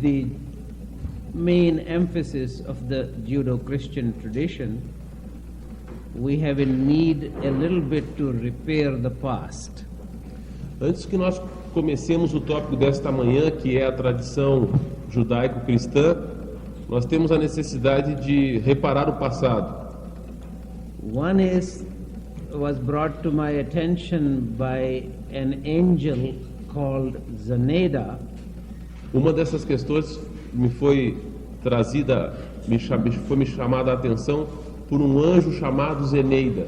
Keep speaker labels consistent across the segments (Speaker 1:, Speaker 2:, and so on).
Speaker 1: the main emphasis of the Judaico-Christian tradition, we have in need a little bit to repair the past.
Speaker 2: Antes que nós comecemos o tópico desta manhã, que é a tradição judaico-cristã, nós temos a necessidade de reparar o passado.
Speaker 1: One was brought to my attention by an angel called Zaneda.
Speaker 2: Uma dessas questões me foi trazida, foi me chamada a atenção por um anjo chamado Zeneida.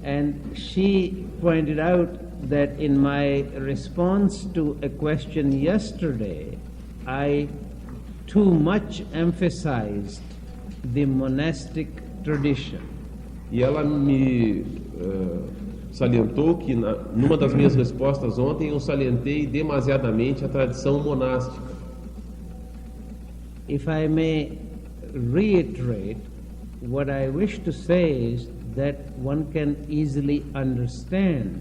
Speaker 1: And she pointed out that in my response to a question yesterday, I too much emphasized the monastic tradition.
Speaker 2: E ela me salientou que numa das minhas respostas ontem eu salientei demasiadamente a tradição monástica.
Speaker 1: If I may reiterate, what I wish to say is that one can easily understand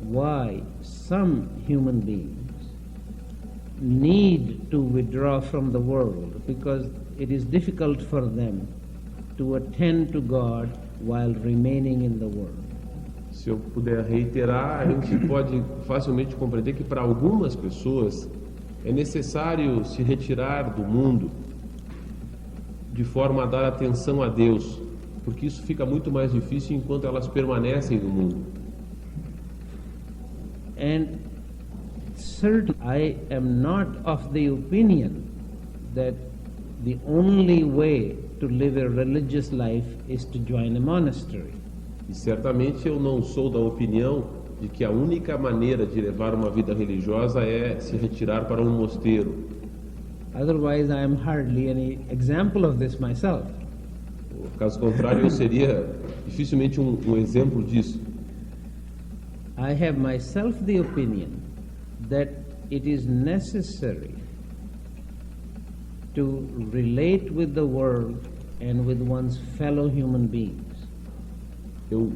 Speaker 1: why some human beings need to withdraw from the world, because it is difficult for them to attend to God while remaining in the world.
Speaker 2: Se eu puder reiterar, a gente pode facilmente compreender que para algumas pessoas é necessário se retirar do mundo de forma a dar atenção a Deus, porque isso fica muito mais difícil enquanto elas permanecem no mundo.
Speaker 1: And certainly I am not of the opinion that the only way to live a religious life is to join a monastery.
Speaker 2: E certamente eu não sou da opinião de que a única maneira de levar uma vida religiosa é se retirar para um mosteiro.
Speaker 1: Otherwise, I am hardly any example of this myself.
Speaker 2: Caso contrário, eu seria dificilmente um exemplo disso.
Speaker 1: I have myself the opinion that it is necessary to relate with the world and with one's fellow human beings.
Speaker 2: Eu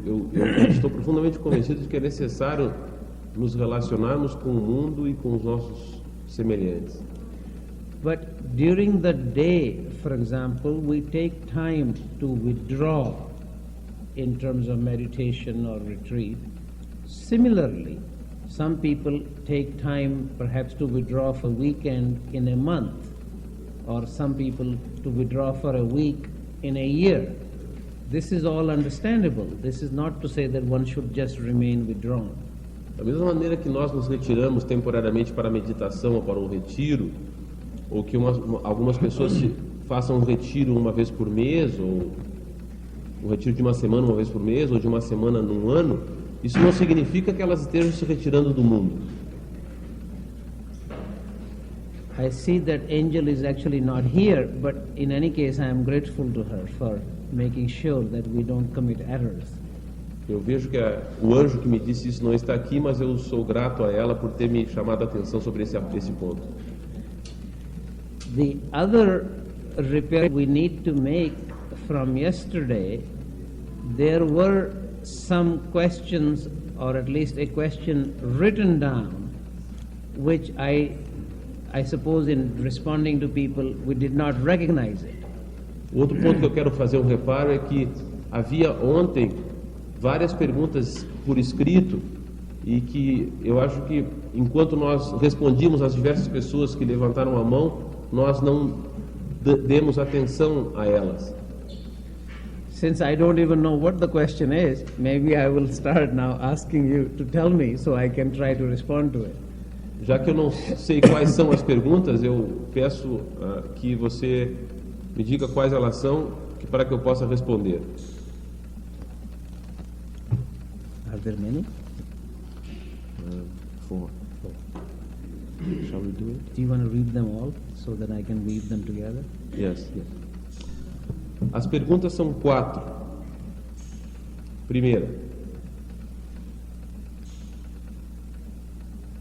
Speaker 2: estou profundamente convencido de que é necessário nos relacionarmos com o mundo e com os nossos semelhantes.
Speaker 1: But during the day, for example, we take time to withdraw in terms of meditation or retreat. Similarly, some people take time perhaps to withdraw for a weekend in a month, or some people to withdraw for a week in a year. This is all understandable. This is not to say that one should just remain withdrawn.
Speaker 2: Da mesma maneira que nós nos retiramos temporariamente para a meditação ou para o retiro, ou que algumas pessoas façam um retiro uma vez por mês, ou um retiro de uma semana uma vez por mês, ou de uma semana num ano, isso não significa que elas estejam se retirando do mundo.
Speaker 1: I see that Angel is actually not here, but in any case I am grateful to her for making sure that we don't commit errors.
Speaker 2: Eu vejo que o anjo que me disse isso não está aqui, mas eu sou grato a ela por ter me chamado a atenção sobre esse ponto.
Speaker 1: The other repair we need to make from yesterday, there were some questions, or at least a question written down, which I suppose in responding to people we did not recognize it.
Speaker 2: Outro ponto que eu quero fazer um reparo é que havia ontem várias perguntas por escrito e que eu acho que enquanto nós respondíamos às diversas pessoas que levantaram a mão, nós não demos atenção a elas.
Speaker 1: Since I don't even know what the question is, maybe I will start now asking you to tell me so I can try to respond to it.
Speaker 2: Já que eu não sei quais são as perguntas, eu peço que você me diga quais elas são, para que eu possa responder.
Speaker 1: Are there many?
Speaker 2: Four. Shall we do it?
Speaker 1: Do you want to read them all so that I can weave them together?
Speaker 2: Yes. As perguntas são 4. Primeira: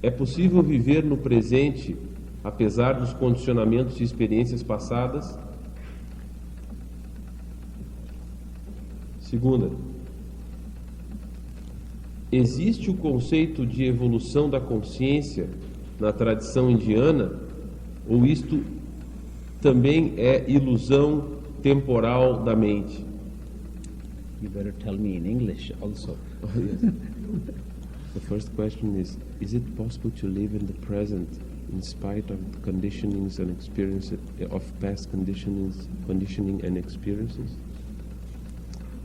Speaker 2: é possível viver no presente apesar dos condicionamentos e experiências passadas? Segunda: existe o conceito de evolução da consciência na tradição indiana, ou isto também é ilusão temporal da mente?
Speaker 1: You better tell me in English also.
Speaker 2: Oh, yes. The first question is it possible to live in the present in spite of conditionings and experiences of past conditioning and experiences?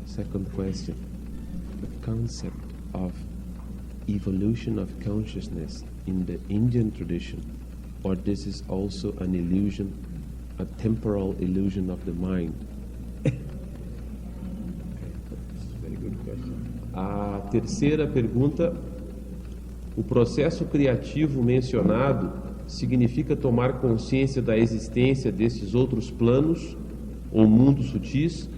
Speaker 2: Second question, the concept of evolution of consciousness in the Indian tradition, or this is also an illusion, a temporal illusion of the mind?
Speaker 1: Very good question.
Speaker 2: A terceira pergunta, o processo criativo mencionado significa tomar consciência da existência desses outros planos ou mundos sutis,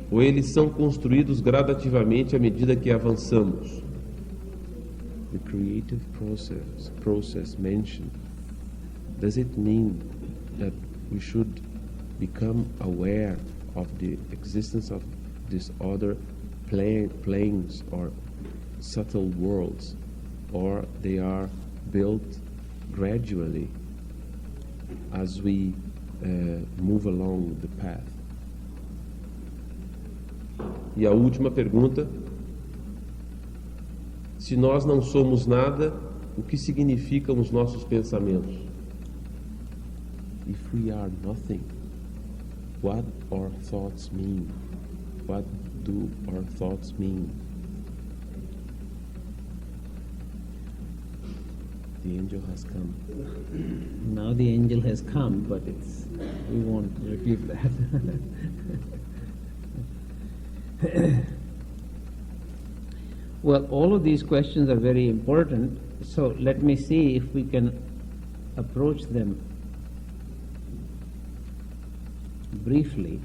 Speaker 2: ou eles são construídos gradativamente à medida que avançamos? The creative process mentioned, does it mean that we should become aware of the existence of these other planes or subtle worlds, or they are built gradually as we move along the path? E a última pergunta, se nós não somos nada, o que significam os nossos pensamentos? If we are nothing, what our thoughts mean? What do our thoughts mean? The angel has come.
Speaker 1: Now the angel has come, but we won't repeat that. Well, all of these questions are very important, so let me see if we can approach them briefly.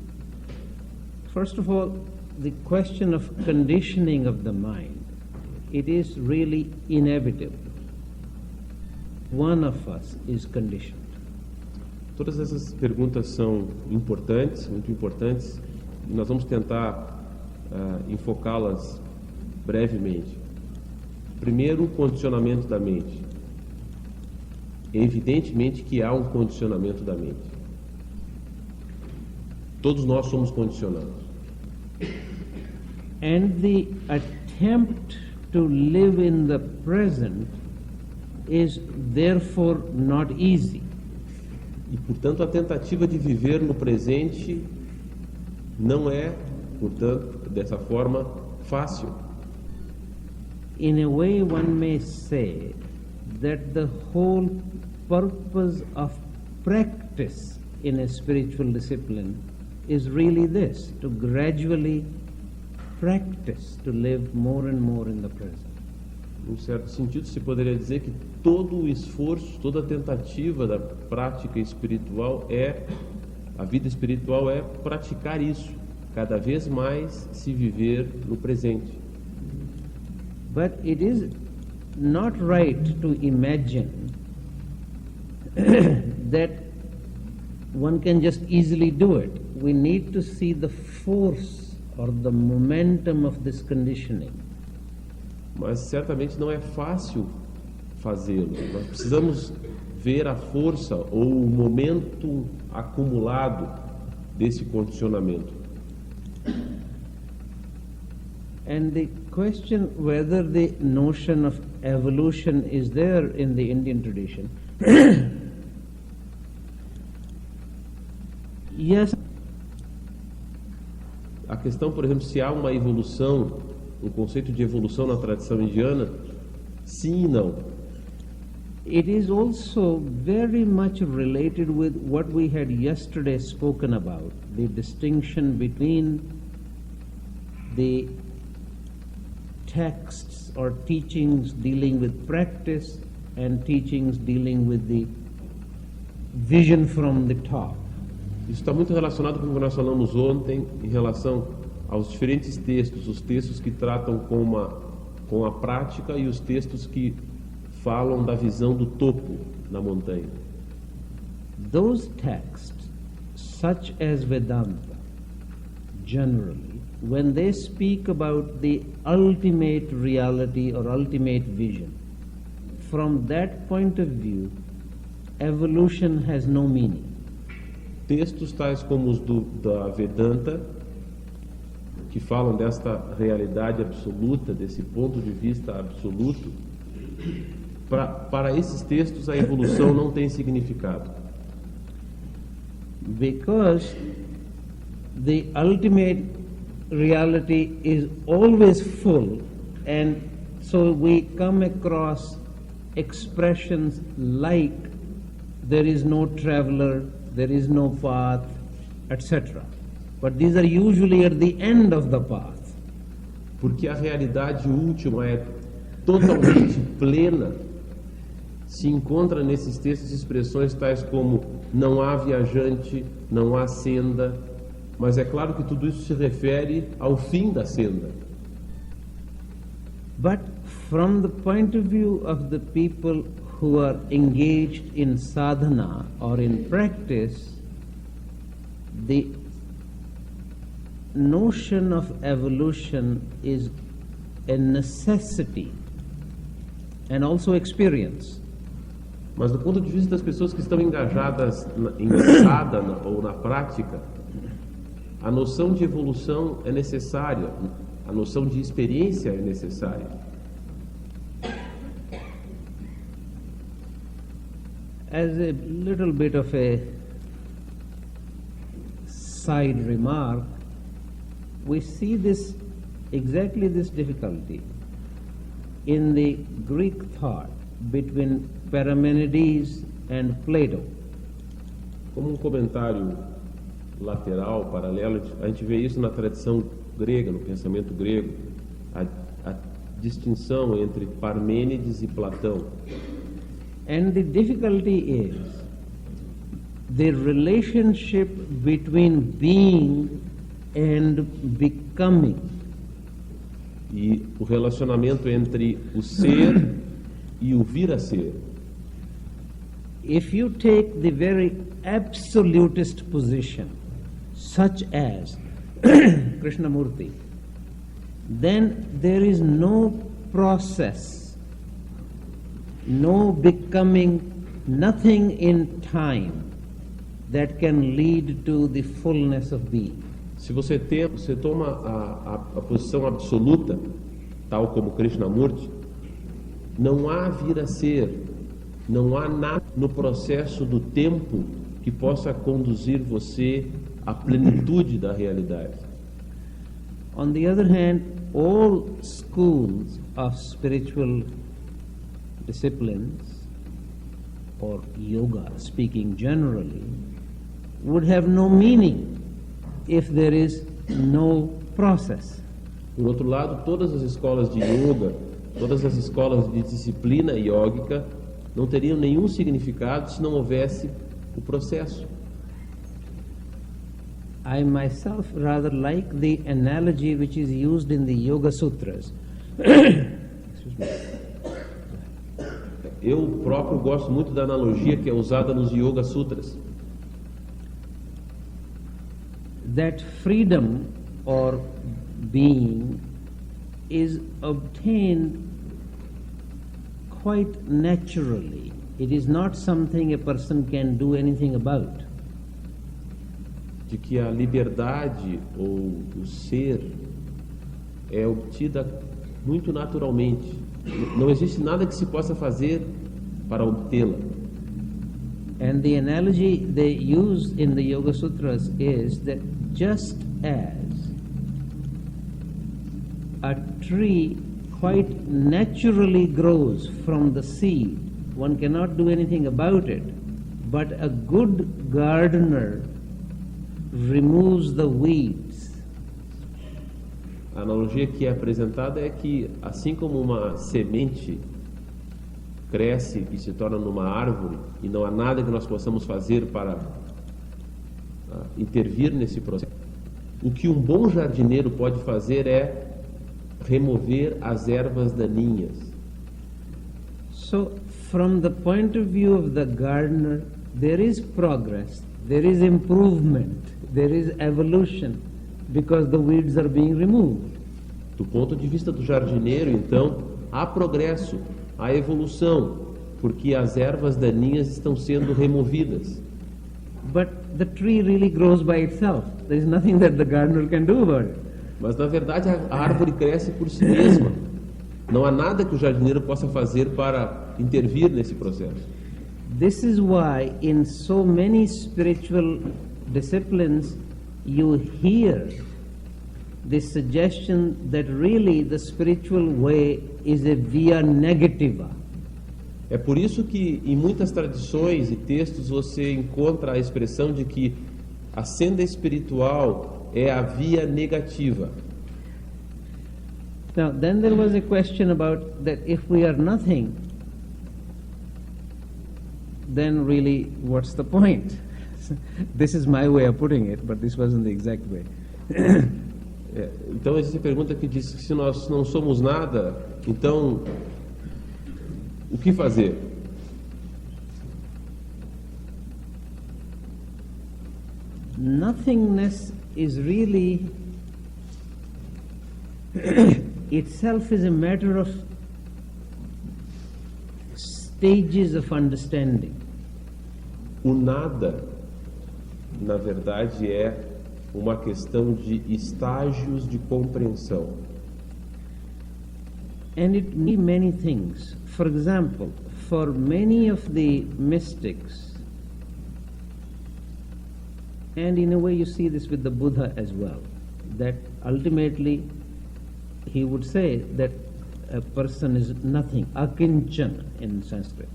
Speaker 1: First of all, the question of conditioning of the mind, it is really inevitable. One of us is conditioned.
Speaker 2: Todas essas perguntas são importantes, muito importantes, e nós vamos tentar enfocá-las brevemente. Primeiro, o condicionamento da mente. Evidentemente que há um condicionamento da mente. Todos nós somos condicionados.
Speaker 1: And the attempt to live in the present is therefore not easy.
Speaker 2: E, portanto, a tentativa de viver no presente não é, portanto, dessa forma, fácil.
Speaker 1: In a way, one may say that the whole purpose of practice in a spiritual discipline is really this, to gradually practice to live more and more in the present.
Speaker 2: Num certo sentido, se poderia dizer que todo o esforço, toda a tentativa da prática espiritual a vida espiritual é praticar isso, cada vez mais se viver no presente.
Speaker 1: But it is not right to imagine that one can just easily do it. We need to see the force or the momentum of this conditioning.
Speaker 2: Mas certamente não é fácil fazê-lo. Nós precisamos ver a força ou o momento acumulado desse condicionamento.
Speaker 1: And the question whether the notion of evolution is there in the Indian tradition, yes.
Speaker 2: A questão, por exemplo, se há uma evolução, um conceito de evolução na tradição indiana, sim e não.
Speaker 1: It is also very much related with what we had yesterday spoken about, the distinction between the texts or teachings dealing with practice and teachings dealing with the vision from the top.
Speaker 2: Isso está muito relacionado com o que nós falamos ontem em relação aos diferentes textos, os textos que tratam com a prática e os textos que falam da visão do topo na montanha.
Speaker 1: Those texts, such as Vedanta, generally, when they speak about the ultimate reality or ultimate vision, from that point of view, evolution has no meaning.
Speaker 2: Textos tais como os da Vedanta, que falam desta realidade absoluta, desse ponto de vista absoluto, para esses textos a evolução não tem significado.
Speaker 1: Because the ultimate reality is always full, and so we come across expressions like there is no traveler, there is no path, etc. But these are usually at the end of the path.
Speaker 2: Porque a realidade última é totalmente plena. Se encontra nesses textos expressões tais como não há viajante, não há senda, mas é claro que tudo isso se refere ao fim da senda.
Speaker 1: But from the point of view of the people who are engaged in sadhana or in practice, the notion of evolution is a necessity and also experience.
Speaker 2: Mas do ponto de vista das pessoas que estão engajadas em sadhana ou na prática, a noção de evolução é necessária, a noção de experiência é necessária.
Speaker 1: As a little bit of a side remark, we see exactly this difficulty in the Greek thought between Parmenides and Plato.
Speaker 2: Como comentário lateral, paralelo, a gente vê isso na tradição grega, no pensamento grego, a distinção entre Parmênides e Platão.
Speaker 1: And the difficulty is the relationship between being and becoming.
Speaker 2: E o relacionamento entre o ser e o vir a ser.
Speaker 1: If you take the very absolutist position, such as Krishnamurti, then there is no process, no becoming, nothing in time that can lead to the fullness of being.
Speaker 2: Se você toma a posição absoluta, tal como Krishnamurti, não há vir a ser, não há nada no processo do tempo que possa conduzir você à plenitude da realidade.
Speaker 1: On the other hand, all schools of spiritual disciplines, or yoga speaking generally, would have no meaning if there is no process.
Speaker 2: Por outro lado, todas as escolas de yoga, todas as escolas de disciplina yógica não teriam nenhum significado se não houvesse o processo.
Speaker 1: I myself rather like the analogy which is used in the Yoga Sutras. Excuse me.
Speaker 2: Eu próprio gosto muito da analogia que é usada nos Yoga Sutras.
Speaker 1: That freedom or being is obtained quite naturally. It is not something a person can do anything about.
Speaker 2: De que a liberdade ou o ser é obtida muito naturalmente. Não existe nada que se possa fazer para obtê-la.
Speaker 1: And the analogy they use in the Yoga Sutras is that just as a tree quite naturally grows from the seed, one cannot do anything about it, but a good gardener removes the weeds.
Speaker 2: A analogia que é apresentada é que, assim como uma semente cresce e se torna numa árvore, e não há nada que nós possamos fazer para intervir nesse processo, o que um bom jardineiro pode fazer é remover as ervas daninhas.
Speaker 1: So, from the point of view of the gardener, there is progress, there is improvement, there is evolution, because the weeds are being removed.
Speaker 2: Do ponto de vista do jardineiro, então, há progresso, há evolução, porque as ervas daninhas estão sendo removidas.
Speaker 1: But the tree really grows by itself. There is nothing that the gardener can do about it.
Speaker 2: Mas na verdade a árvore cresce por si mesma. Não há nada que o jardineiro possa fazer para intervir nesse processo.
Speaker 1: This is why in so many spiritual disciplines you hear this suggestion that really the spiritual way is a via negativa.
Speaker 2: É por isso que em muitas tradições e textos você encontra a expressão de que a senda espiritual é a via negativa.
Speaker 1: Now, then there was a question about that if we are nothing, then really what's the point? This is my way of putting it, but this wasn't the exact way.
Speaker 2: Então existe a pergunta que diz que se nós não somos nada, então o que fazer?
Speaker 1: Nothingness is really itself is a matter of stages of understanding.
Speaker 2: O nada, na verdade, é uma questão de estágios de compreensão.
Speaker 1: And it means many things. For example, for many of the mystics, and in a way you see this with the Buddha as well, that ultimately he would say that a person is nothing, akinchana in Sanskrit.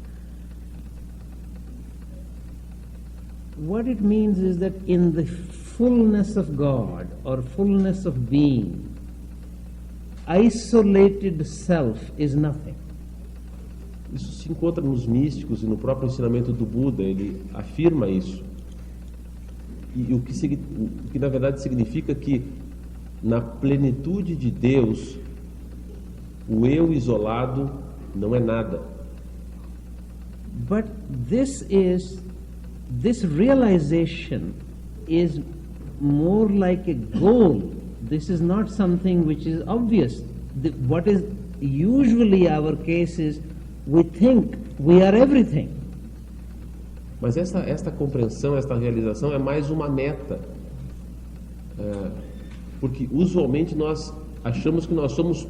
Speaker 1: What it means is that in the fullness of God or fullness of being, isolated self is nothing.
Speaker 2: Isso se encontra nos místicos e no próprio ensinamento do Buda, ele afirma isso. E o que na verdade significa que na plenitude de Deus, o eu isolado não é nada.
Speaker 1: But this realization is more like a goal. This is not something which is obvious. What is usually our case is we think we are everything.
Speaker 2: Mas esta compreensão, esta realização é mais uma meta. Porque usualmente nós achamos que nós somos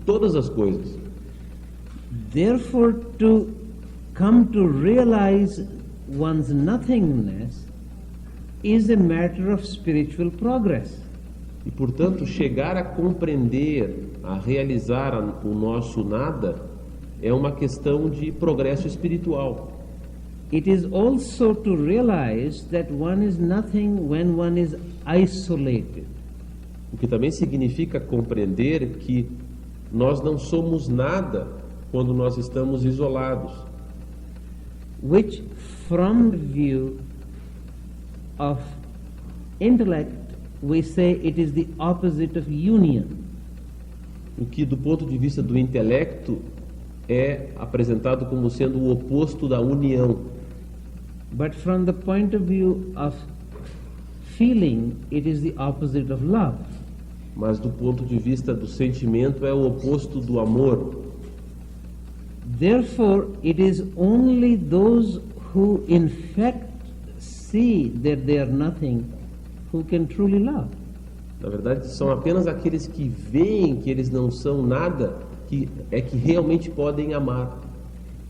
Speaker 2: todas as coisas.
Speaker 1: Therefore, to come to realize one's nothingness is a matter of spiritual progress.
Speaker 2: E, portanto, chegar a compreender, a realizar o nosso nada é uma questão de progresso espiritual.
Speaker 1: It is also to realize that one is nothing when one is isolated.
Speaker 2: O que também significa compreender que nós não somos nada quando nós estamos isolados.
Speaker 1: Which, from the view of intellect, we say it is the opposite of union.
Speaker 2: O que, do ponto de vista do intelecto, é apresentado como sendo o oposto da união.
Speaker 1: But from the point of view of feeling, it is the opposite of love.
Speaker 2: Mas do ponto de vista do sentimento é o oposto do amor.
Speaker 1: Therefore, it is only those who in fact see that they are nothing who can truly love.
Speaker 2: Na verdade, são apenas aqueles que veem que eles não são nada que realmente podem amar.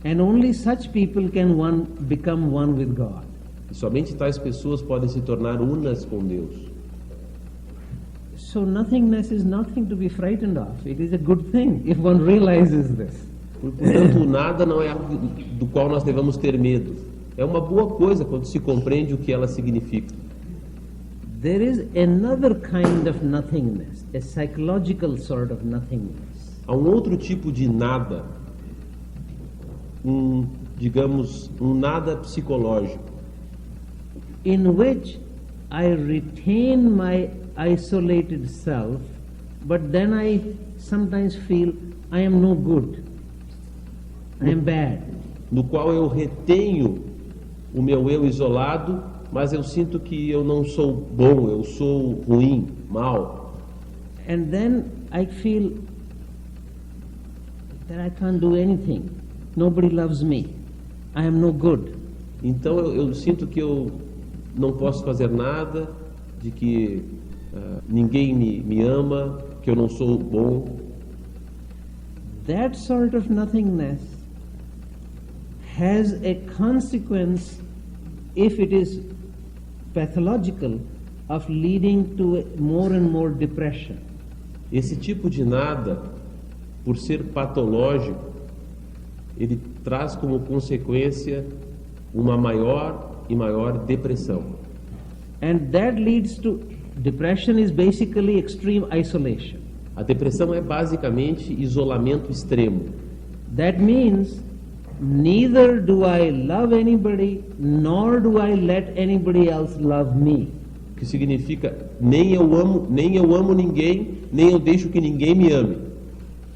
Speaker 1: And only such people can become one with God.
Speaker 2: E somente tais pessoas podem se tornar unas com Deus.
Speaker 1: So nothingness is nothing to be frightened of. It is a good thing if one realizes this.
Speaker 2: Portanto, o nada não é algo do qual nós devemos ter medo. É uma boa coisa quando se compreende o que ela significa.
Speaker 1: There is another kind of nothingness, a psychological sort of nothingness.
Speaker 2: Há um outro tipo de nada, digamos, um nada psicológico,
Speaker 1: in which I retain my isolated self, but then I sometimes feel I am no good, I am bad.
Speaker 2: No qual eu retenho o meu eu isolado, mas eu sinto que eu não sou bom, eu sou ruim, mal.
Speaker 1: And then I feel that I can't do anything. Nobody loves me. I am no good.
Speaker 2: Então eu sinto que eu não posso fazer nada, de que ninguém me ama, que eu não sou bom.
Speaker 1: That sort of nothingness has a consequence, if it is pathological, of leading to more and more depression.
Speaker 2: Esse tipo de nada, por ser patológico, ele traz como consequência uma maior e maior depressão.
Speaker 1: And that leads to depression is basically extreme isolation.
Speaker 2: A depressão é basicamente isolamento extremo.
Speaker 1: That means neither do I love anybody, nor do I let anybody else love me.
Speaker 2: Que significa nem eu amo ninguém, nem eu deixo que ninguém me ame.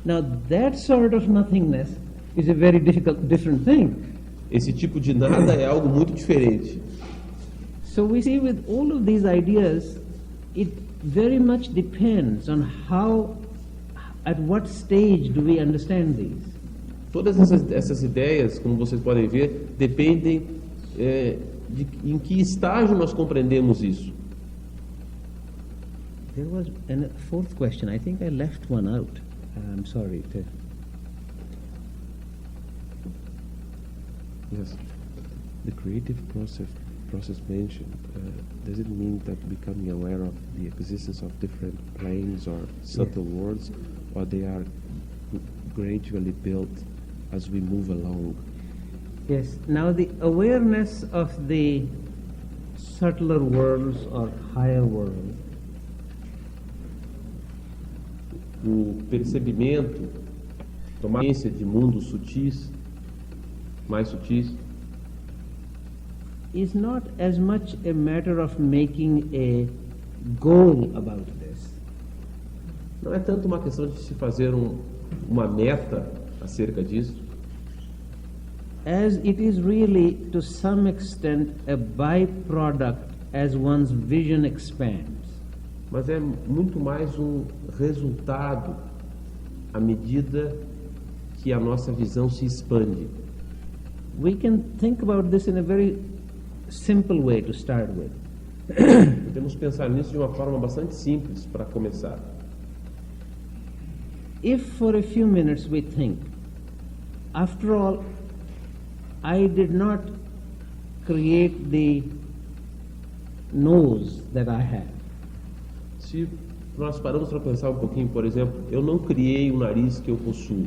Speaker 1: Now that sort of nothingness is a very different thing.
Speaker 2: Esse tipo de nada é algo muito diferente.
Speaker 1: So we see with all of these ideas, it very much depends on how, at what stage do we understand these.
Speaker 2: Todas essas ideias, como vocês podem ver, dependem de em que estágio nós compreendemos isso.
Speaker 1: There was a fourth question. I think I left one out. I'm sorry.
Speaker 3: Yes, the creative process mentioned, does it mean that becoming aware of the existence of different planes or subtle worlds, or they are gradually built as we move along?
Speaker 1: Yes. Now the awareness of the subtler worlds or higher worlds,
Speaker 2: O percebimento, tomar consciência de mundos sutis, mais sutis,
Speaker 1: is not as much a matter of making a goal about this.
Speaker 2: não é tanto uma questão de se fazer uma meta acerca disso,
Speaker 1: As it is really, to some extent, a byproduct as one's vision expands.
Speaker 2: mas é muito mais um resultado à medida que a nossa visão se expande.
Speaker 1: We can think about this in a very simple way to start with.
Speaker 2: Podemos pensar nisso de uma forma bastante simples para começar.
Speaker 1: If for a few minutes we think, after all, I did not create the nose that I have.
Speaker 2: Se nós paramos para pensar um pouquinho, por exemplo, eu não criei o nariz que eu possuo.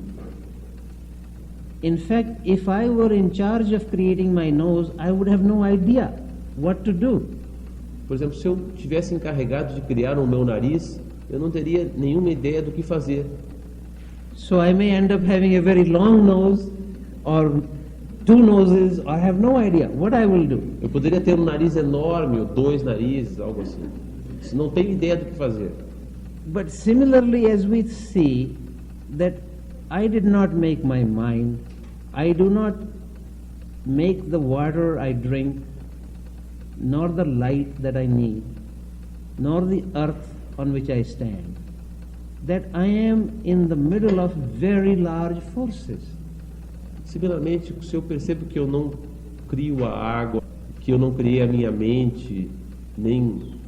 Speaker 1: In fact, if I were in charge of creating my nose, I would have no idea what to do.
Speaker 2: Por exemplo, se eu tivesse encarregado de criar o meu nariz, eu não teria nenhuma ideia do que fazer.
Speaker 1: So I may end up having a very long nose or two noses, I have no idea what I will do.
Speaker 2: Eu poderia ter um nariz enorme ou dois narizes, algo assim. Não tenho ideia do que fazer.
Speaker 1: But similarly, as we see that I did not make my mind, I do not make the water I drink, nor the light that I need, nor the earth on which I stand, that I am in the middle of very large forces.
Speaker 2: Similarmente, se eu percebo que eu não crio a água, que eu não criei a minha mente, nem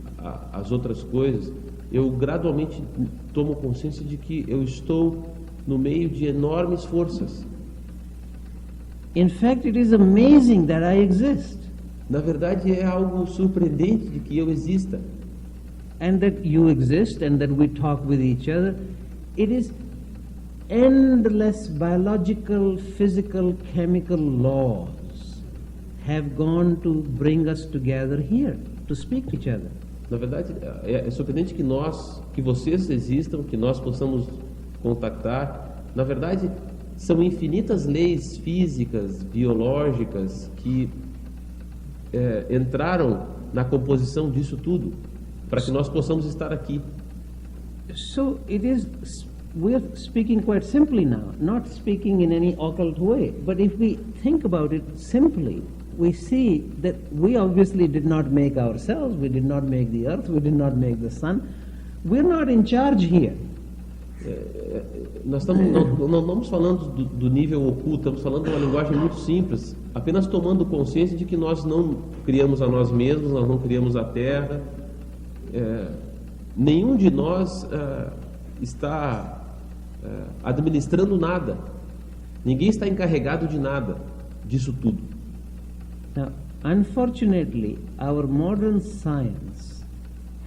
Speaker 2: as outras coisas, eu gradualmente tomo consciência de que eu estou no meio de enormes forças.
Speaker 1: In fact, it is amazing that I exist,
Speaker 2: Na verdade, é algo surpreendente de que eu exista.
Speaker 1: and that you exist, and that we talk with each other. It is endless biological, physical, chemical laws have gone to bring us together here to speak to each other.
Speaker 2: Na verdade, é surpreendente que vocês existam, que nós possamos contactar. Na verdade, são infinitas leis físicas, biológicas, que entraram na composição disso tudo, para que nós possamos estar aqui.
Speaker 1: So it is, we're speaking quite simply now, not speaking in any occult way, but if we think about it simply, we see that we obviously did not make ourselves, we did not make the earth, we did not make the sun, we're not in charge here.
Speaker 2: Nós não estamos falando do nível oculto, estamos falando de uma linguagem muito simples, apenas tomando consciência de que nós não criamos a nós mesmos, nós não criamos a Terra, nenhum de nós está administrando nada, ninguém está encarregado de nada disso tudo.
Speaker 1: Now, unfortunately, our modern science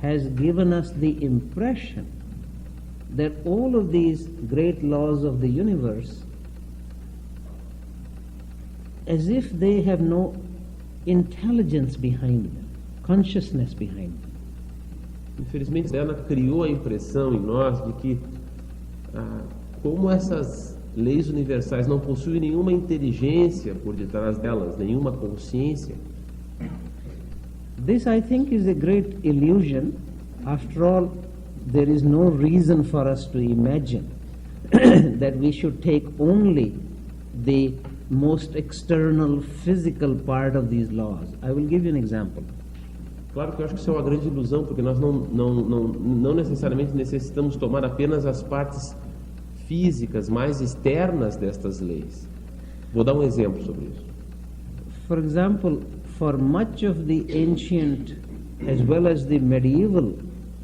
Speaker 1: has given us the impression that all of these great laws of the universe, as if they have no intelligence behind them, consciousness behind them.
Speaker 2: Infelizmente, ela criou a impressão em nós de que, como essas leis universais não possuem nenhuma inteligência por detrás delas, nenhuma consciência.
Speaker 1: This, I think, is a great illusion. After all, there is no reason for us to imagine that we should take only the most external, physical part of these laws. I will give you an example.
Speaker 2: Claro que eu acho que isso é uma grande ilusão, porque nós não necessariamente necessitamos tomar apenas as partes físicas mais externas destas leis. Vou dar um exemplo sobre isso.
Speaker 1: For example, for much of the ancient as well as the medieval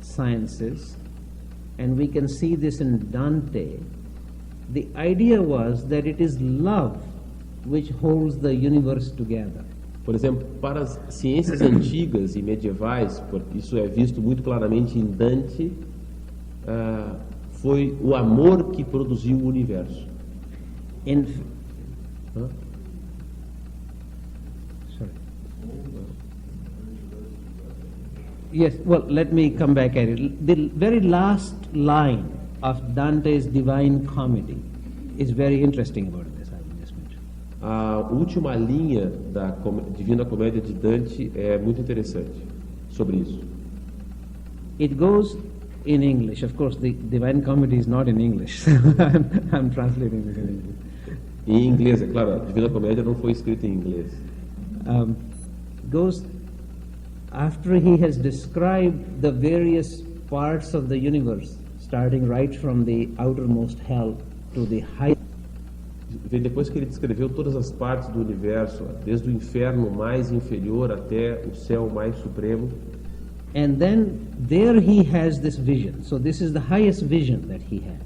Speaker 1: sciences, and we can see this in Dante, the idea was that it is love which holds the universe together.
Speaker 2: Por exemplo, para as ciências antigas e medievais, isso é visto muito claramente em Dante, foi o amor que produziu o universo.
Speaker 1: Sorry. Yes, well, let me come back at it. The very last line of Dante's Divine Comedy is very interesting about this, I will just mention.
Speaker 2: A última linha da Divina Comédia de Dante é muito interessante sobre isso.
Speaker 1: It goes in English. Of course, the Divine Comedy is not in English. I'm translating this in English.
Speaker 2: Em inglês, é claro, a Divina Comédia não foi escrita em inglês.
Speaker 1: Goes after he has described the various parts of the universe, starting right from the outermost hell to the highest.
Speaker 2: Vem depois que ele descreveu todas as partes do universo, desde o inferno mais inferior até o céu mais supremo.
Speaker 1: And then there he has this vision. So this is the highest vision that he has.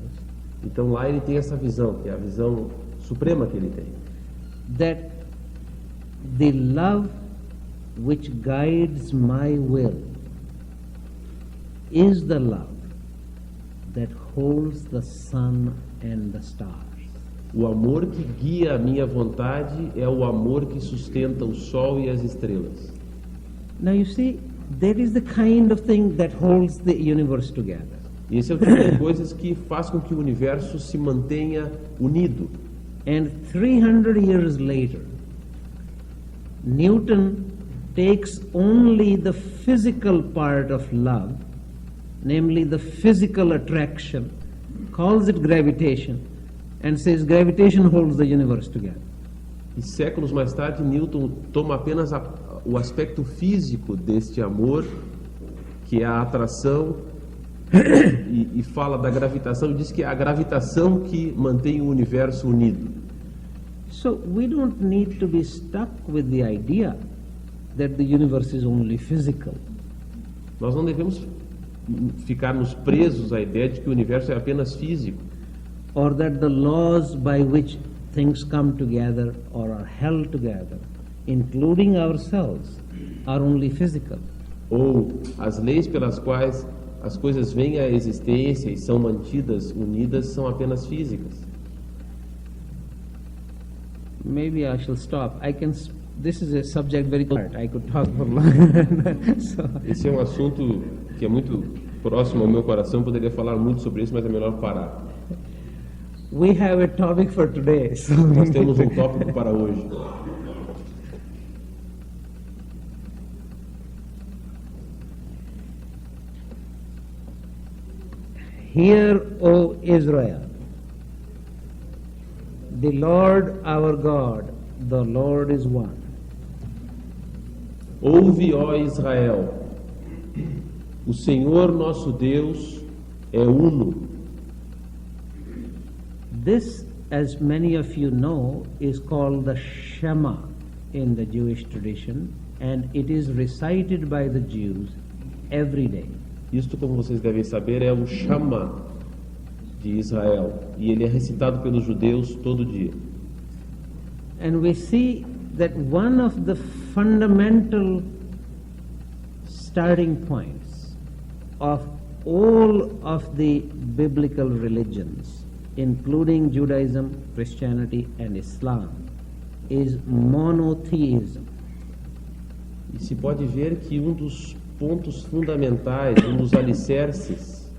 Speaker 2: Então lá ele tem essa visão, que é a visão suprema que ele tem.
Speaker 1: That the love which guides my will is the love that holds the sun and the stars.
Speaker 2: O amor que guia a minha vontade é o amor que sustenta o sol e as estrelas.
Speaker 1: Now you see, that is the kind of thing that holds the universe together.
Speaker 2: Esse é o tipo de coisas que faz com que o universo se mantenha unido.
Speaker 1: And 300 years later, Newton takes only the physical part of love, namely the physical attraction, calls it gravitation, and says gravitation holds the universe together.
Speaker 2: E séculos mais tarde, Newton toma apenas o aspecto físico deste amor, que é a atração, e fala da gravitação, e diz que é a gravitação que mantém o universo unido.
Speaker 1: So we don't need to be stuck with the idea that the universe is only physical.
Speaker 2: Nós não devemos ficarmos presos à ideia de que o universo é apenas físico.
Speaker 1: Or that the laws by which things come together or are held together, including ourselves, are only physical.
Speaker 2: Ou as leis pelas quais as coisas vêm à existência e são mantidas unidas são apenas físicas.
Speaker 1: Maybe I shall stop. This is a subject very hard. I could talk for long. So,
Speaker 2: esse é um assunto que é muito próximo ao meu coração. Poderia falar muito sobre isso, mas é melhor parar.
Speaker 1: We have a topic for today. So
Speaker 2: nós temos um tópico para hoje.
Speaker 1: Hear, O Israel, the Lord our God, the Lord is one.
Speaker 2: Ouve, ó Israel, o Senhor nosso Deus é uno.
Speaker 1: This, as many of you know, is called the Shema in the Jewish tradition, and it is recited by the Jews every day.
Speaker 2: Isto, como vocês devem saber, é o Shema de Israel, e ele é recitado pelos judeus todo dia.
Speaker 1: And we see that one of the fundamental starting points of all of the biblical religions, including Judaism, Christianity, and Islam, is monotheism.
Speaker 2: E se pode ver que um dos pontos fundamentais, um dos alicerces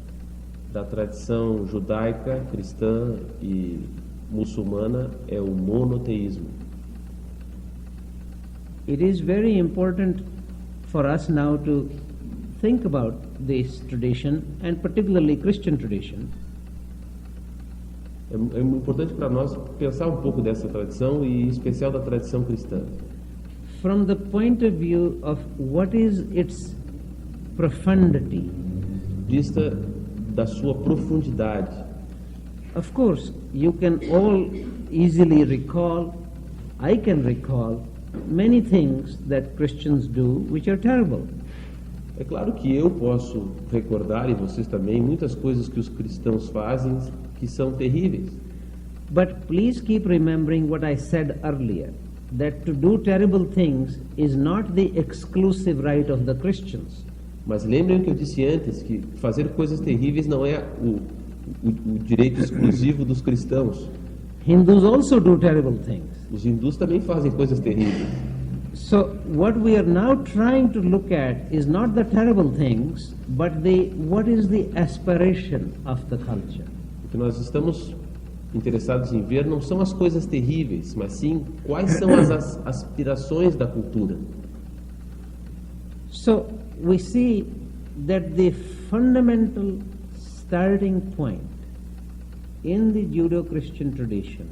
Speaker 2: da tradição judaica, cristã e muçulmana é o monoteísmo.
Speaker 1: It is very important for us now to think about this tradition, and particularly Christian tradition.
Speaker 2: É importante para nós pensar um pouco dessa tradição, e em especial da tradição cristã.
Speaker 1: From the point of view of what is its profundity.
Speaker 2: Vista da sua profundidade.
Speaker 1: Of course, you can all easily recall, I can recall, many things that Christians do which are terrible.
Speaker 2: É claro que eu posso recordar, e vocês também, muitas coisas que os cristãos fazem que são terríveis.
Speaker 1: But please keep remembering what I said earlier, that to do terrible things is not the exclusive right of the Christians.
Speaker 2: Mas lembrem o que eu disse antes, que fazer coisas terríveis não é o direito exclusivo dos cristãos.
Speaker 1: Hindus also do terrible things.
Speaker 2: Os hindus também fazem coisas terríveis.
Speaker 1: So what we are now trying to look at is not the terrible things, but what is the aspiration of the culture.
Speaker 2: O que nós estamos interessados em ver não são as coisas terríveis, mas sim quais são as aspirações da cultura.
Speaker 1: So we see that the fundamental starting point in the Judeo-Christian tradition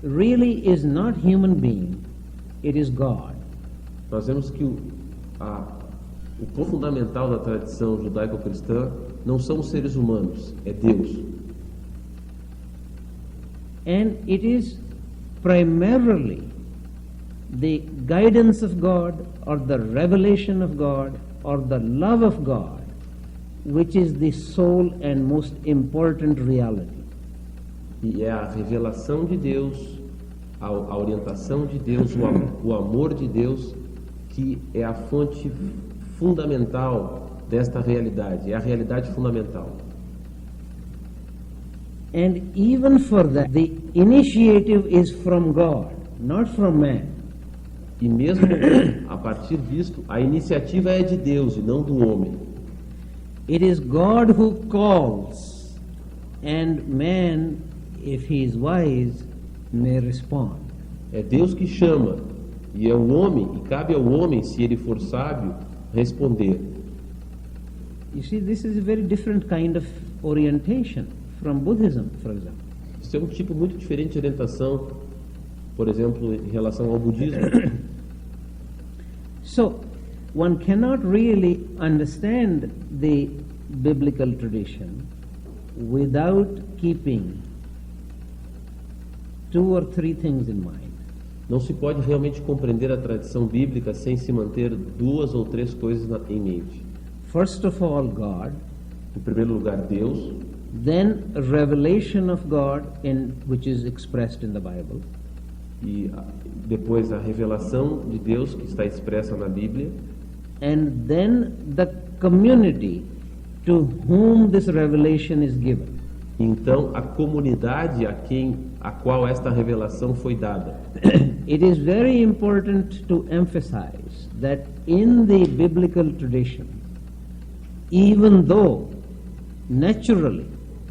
Speaker 1: really is not human being, it is God.
Speaker 2: Nós vemos que o ponto fundamental da tradição judaico-cristã não são os seres humanos, é Deus.
Speaker 1: And it is primarily the guidance of God, or the revelation of God, or the love of God, which is the sole and most important reality.
Speaker 2: E é a revelação de Deus, a orientação de Deus, o amor de Deus, que é a fonte fundamental desta realidade, é a realidade fundamental.
Speaker 1: And even for that, the initiative is from God, not from man.
Speaker 2: E mesmo a partir disto, a iniciativa é de Deus e não do homem.
Speaker 1: It is God who calls, and man, if he is wise, may respond.
Speaker 2: É Deus que chama, e é o homem, e cabe ao homem, se ele for sábio, responder.
Speaker 1: You see, this is a very different kind of orientation from Buddhism, for example.
Speaker 2: Isso é um tipo muito diferente de orientação, por exemplo, em relação ao budismo.
Speaker 1: So, one cannot really understand the biblical tradition without keeping two or three things in mind.
Speaker 2: Não se pode realmente compreender a tradição bíblica sem se manter duas ou três coisas em mente.
Speaker 1: First of all, God.
Speaker 2: Em primeiro lugar, Deus.
Speaker 1: Then a revelation of God, which is expressed in the Bible.
Speaker 2: E depois a revelação de Deus que está expressa na Bíblia.
Speaker 1: And then the community to whom this revelation is given.
Speaker 2: Então a comunidade a qual esta revelação foi dada.
Speaker 1: It is very important to emphasize that in the biblical tradition, even though naturally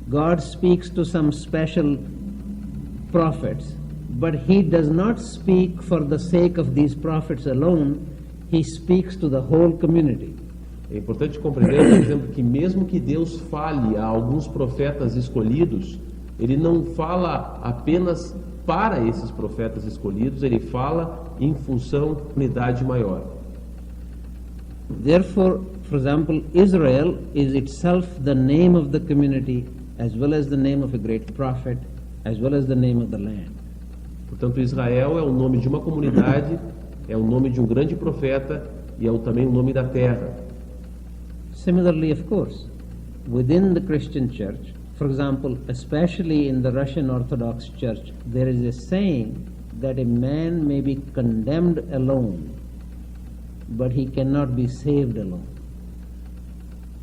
Speaker 1: God speaks to some special prophets, but he does not speak for the sake of these prophets alone, he speaks to the whole community.
Speaker 2: É importante compreender, por exemplo, que mesmo que Deus fale a alguns profetas escolhidos, ele não fala apenas para esses profetas escolhidos, ele fala em função da unidade maior.
Speaker 1: Therefore, for example, Israel is itself the name of the community, as well as the name of a great prophet, as well as the name of the land.
Speaker 2: Portanto, Israel é o nome de uma comunidade, é o nome de um grande profeta e é também o nome da terra.
Speaker 1: Similarly, of course, within the Christian church, for example, especially in the Russian Orthodox Church, there is a saying that a man may be condemned alone, but he cannot be saved alone.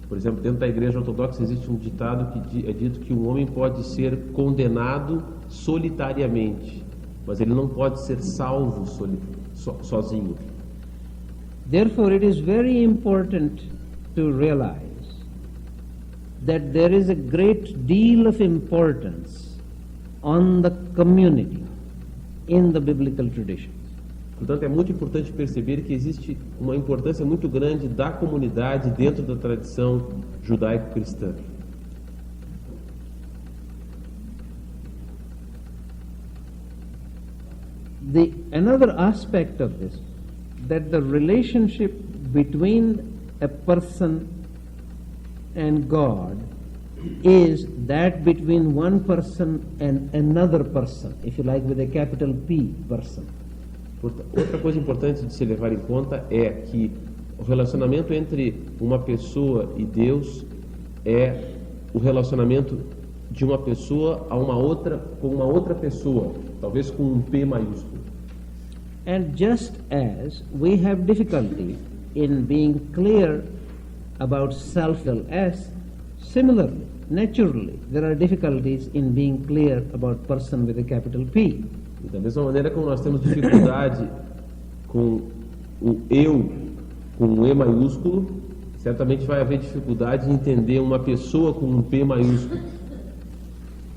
Speaker 2: Por exemplo, dentro da igreja ortodoxa existe um ditado que é dito que um homem pode ser condenado solitariamente, mas ele não pode ser salvo sozinho.
Speaker 1: Therefore, it is very important to realize that there is a great deal of importance on the community in the biblical tradition.
Speaker 2: Portanto, é muito importante perceber que existe uma importância muito grande da comunidade dentro da tradição judaico-cristã.
Speaker 1: Another aspect of this, that the relationship between a person and God is that between one person and another person, if you like, with a capital P, person.
Speaker 2: Outra coisa importante de se levar em conta é que o relacionamento entre uma pessoa e Deus é o relacionamento de uma pessoa a uma outra, com uma outra pessoa, talvez com um P maiúsculo.
Speaker 1: And just as we have difficulty in being clear about self-as, similarly, naturally, there are difficulties in being clear about person with a capital P.
Speaker 2: E da mesma maneira como nós temos dificuldade com o eu com um E maiúsculo, certamente vai haver dificuldade em entender uma pessoa com um P maiúsculo.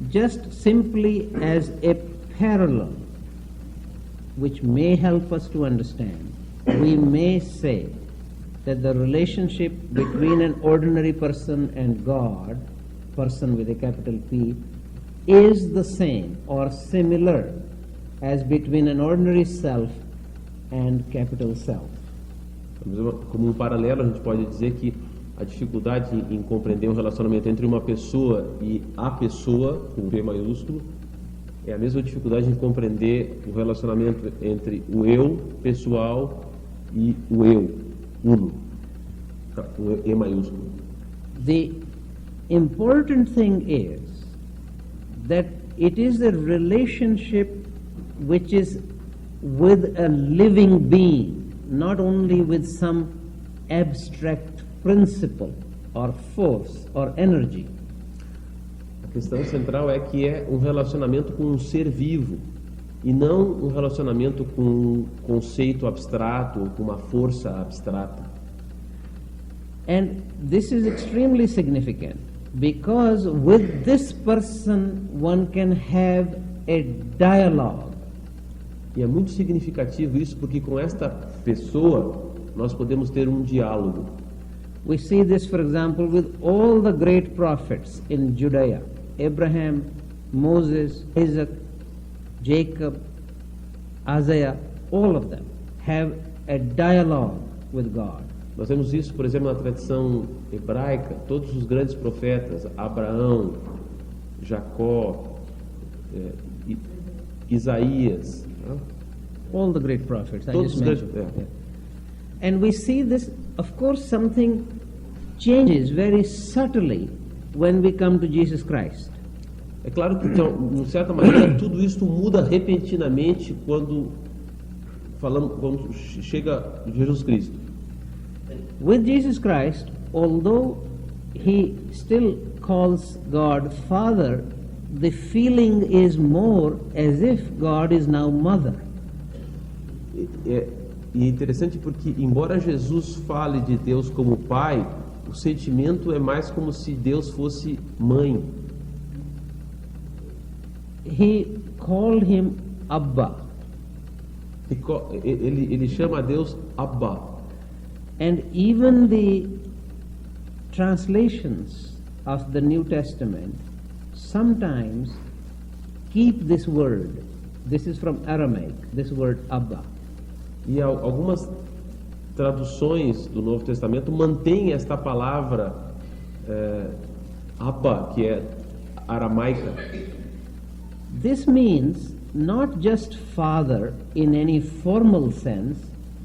Speaker 1: Just simply as a parallel, which may help us to understand, we may say that the relationship between an ordinary person and God, person with a capital P, is the same or similar as between an ordinary self and capital self.
Speaker 2: Como um paralelo, a gente pode dizer que a dificuldade em compreender um relacionamento entre uma pessoa e a pessoa, com P maiúsculo, é a mesma dificuldade em compreender o relacionamento entre o eu pessoal e o eu uno, o E maiúsculo.
Speaker 1: The important thing is that it is a relationship which is with a living being, not only with some abstract principle or force or energy.
Speaker 2: A questão central é que é um relacionamento com um ser vivo e não um relacionamento com um conceito abstrato ou com uma força abstrata.
Speaker 1: And this is extremely significant because with this person one can have a dialogue.
Speaker 2: E é muito significativo isso porque com esta pessoa nós podemos ter um diálogo.
Speaker 1: We see this, for example, with all the great prophets in Judea. Abraham, Moses, Isaac, Jacob, Isaiah, all of them have a dialogue with God.
Speaker 2: Nós vemos isso, por exemplo, na tradição hebraica, todos os grandes profetas, Abraão, Jacó, Isaías,
Speaker 1: all the great prophets I
Speaker 2: todos
Speaker 1: just
Speaker 2: os grandes,
Speaker 1: mentioned. And we see this, of course, something changes very subtly when we come to Jesus Christ.
Speaker 2: É claro que, então, de certa maneira, tudo isso muda repentinamente quando chega Jesus Cristo.
Speaker 1: With Jesus Christ, although he still calls God Father, the feeling is more as if God is now Mother.
Speaker 2: E é interessante porque, embora Jesus fale de Deus como Pai, o sentimento é mais como se Deus fosse mãe.
Speaker 1: He called him Abba.
Speaker 2: Ele chama a Deus Abba.
Speaker 1: And even the translations of the New Testament sometimes keep this word. This is from Aramaic, this word Abba.
Speaker 2: E algumas traduções do Novo Testamento mantêm esta palavra Abba, que é aramaica.
Speaker 1: This means not just father in any formal sense,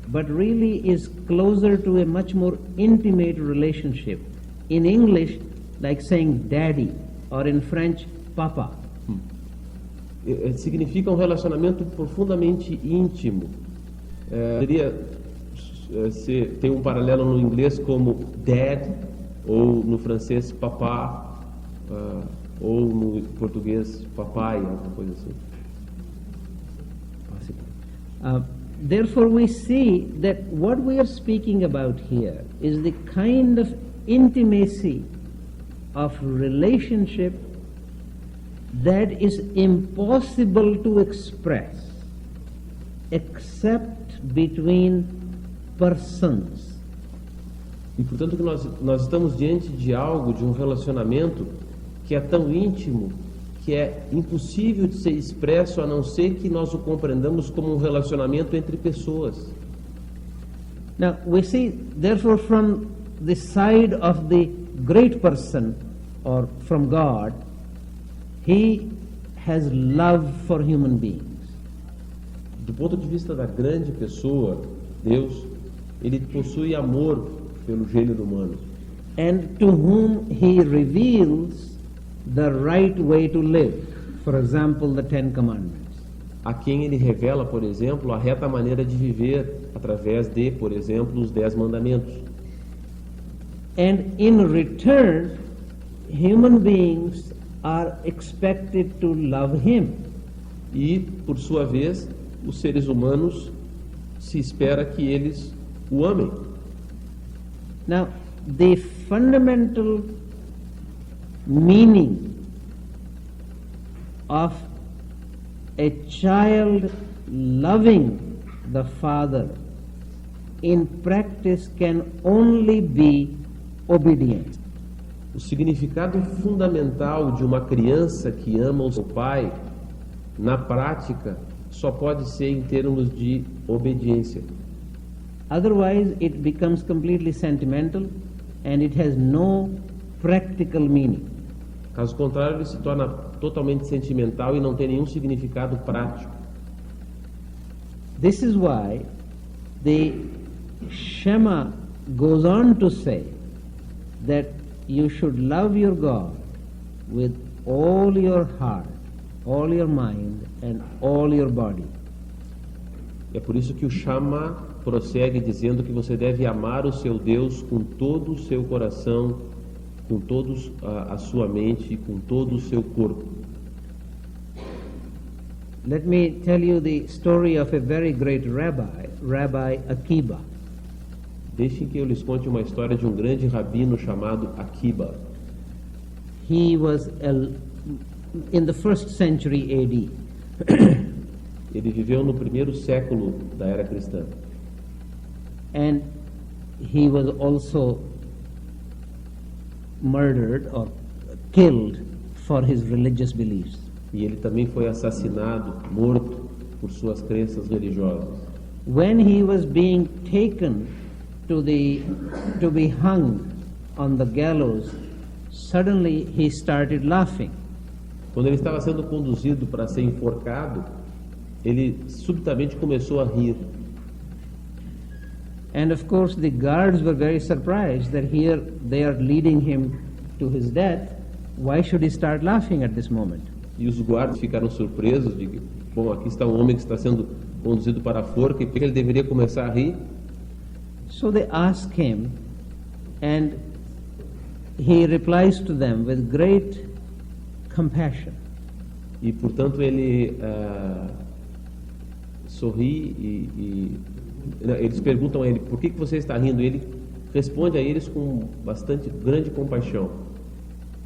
Speaker 1: but really is closer to a much more intimate relationship. In English, like saying daddy, or in French, papa.
Speaker 2: Significa um relacionamento profundamente íntimo. Tem um paralelo no inglês como dad, ou no francês papá, ou no português papai, alguma coisa assim.
Speaker 1: Therefore we see that what we are speaking about here is the kind of intimacy of relationship that is impossible to express except between persons.
Speaker 2: E portanto que nós estamos diante de algo, de um relacionamento que é tão íntimo que é impossível de ser expresso a não ser que nós o compreendamos como um relacionamento entre pessoas.
Speaker 1: Now we see therefore from the side of the great person or from God, He has love for human beings.
Speaker 2: Do ponto de vista da grande pessoa, Deus, ele possui amor pelo gênero humano.
Speaker 1: And to whom He reveals the right way to live. For example, the Ten Commandments.
Speaker 2: A quem ele revela, por exemplo, a reta maneira de viver através de, por exemplo, os 10 mandamentos.
Speaker 1: And in return, human beings are expected to love Him.
Speaker 2: E, por sua vez, os seres humanos se espera que eles o amem.
Speaker 1: Now, the fundamental meaning of a child loving the father in practice can only be obedience.
Speaker 2: O significado fundamental de uma criança que ama o seu pai, na prática, só pode ser em termos de obediência.
Speaker 1: Otherwise, it becomes completely sentimental and it has no practical meaning.
Speaker 2: Caso contrário, ele se torna totalmente sentimental e não tem nenhum significado prático.
Speaker 1: This is why the Shema goes on to say that you should love your God with all your heart, all your mind, and all your body.
Speaker 2: É por isso que o Shema prossegue dizendo que você deve amar o seu Deus com todo o seu coração, com toda a sua mente e com todo o seu corpo.
Speaker 1: Let me tell you the story of a very great rabbi, Rabbi Akiba.
Speaker 2: Deixem que eu lhes conte uma história de um grande rabino chamado Akiba.
Speaker 1: He was in the 1st century AD.
Speaker 2: Ele viveu no primeiro século da era cristã.
Speaker 1: And he was also murdered or killed for his religious beliefs.
Speaker 2: E ele também foi assassinado, morto por suas crenças religiosas.
Speaker 1: When he was being taken to be hung on the gallows, suddenly he started laughing.
Speaker 2: Quando ele estava sendo conduzido para ser enforcado, ele subitamente começou a rir.
Speaker 1: And of course the guards were very surprised that here they are leading him to his death. Why should he start laughing at this moment?
Speaker 2: E os guardas ficaram surpresos de que, bom, aqui está um homem que está sendo conduzido para a forca, e por que ele deveria começar a rir?
Speaker 1: So they ask him, and he replies to them with great compassion.
Speaker 2: E portanto ele sorri eles perguntam a ele, por que você está rindo? E ele responde a eles com bastante grande compaixão.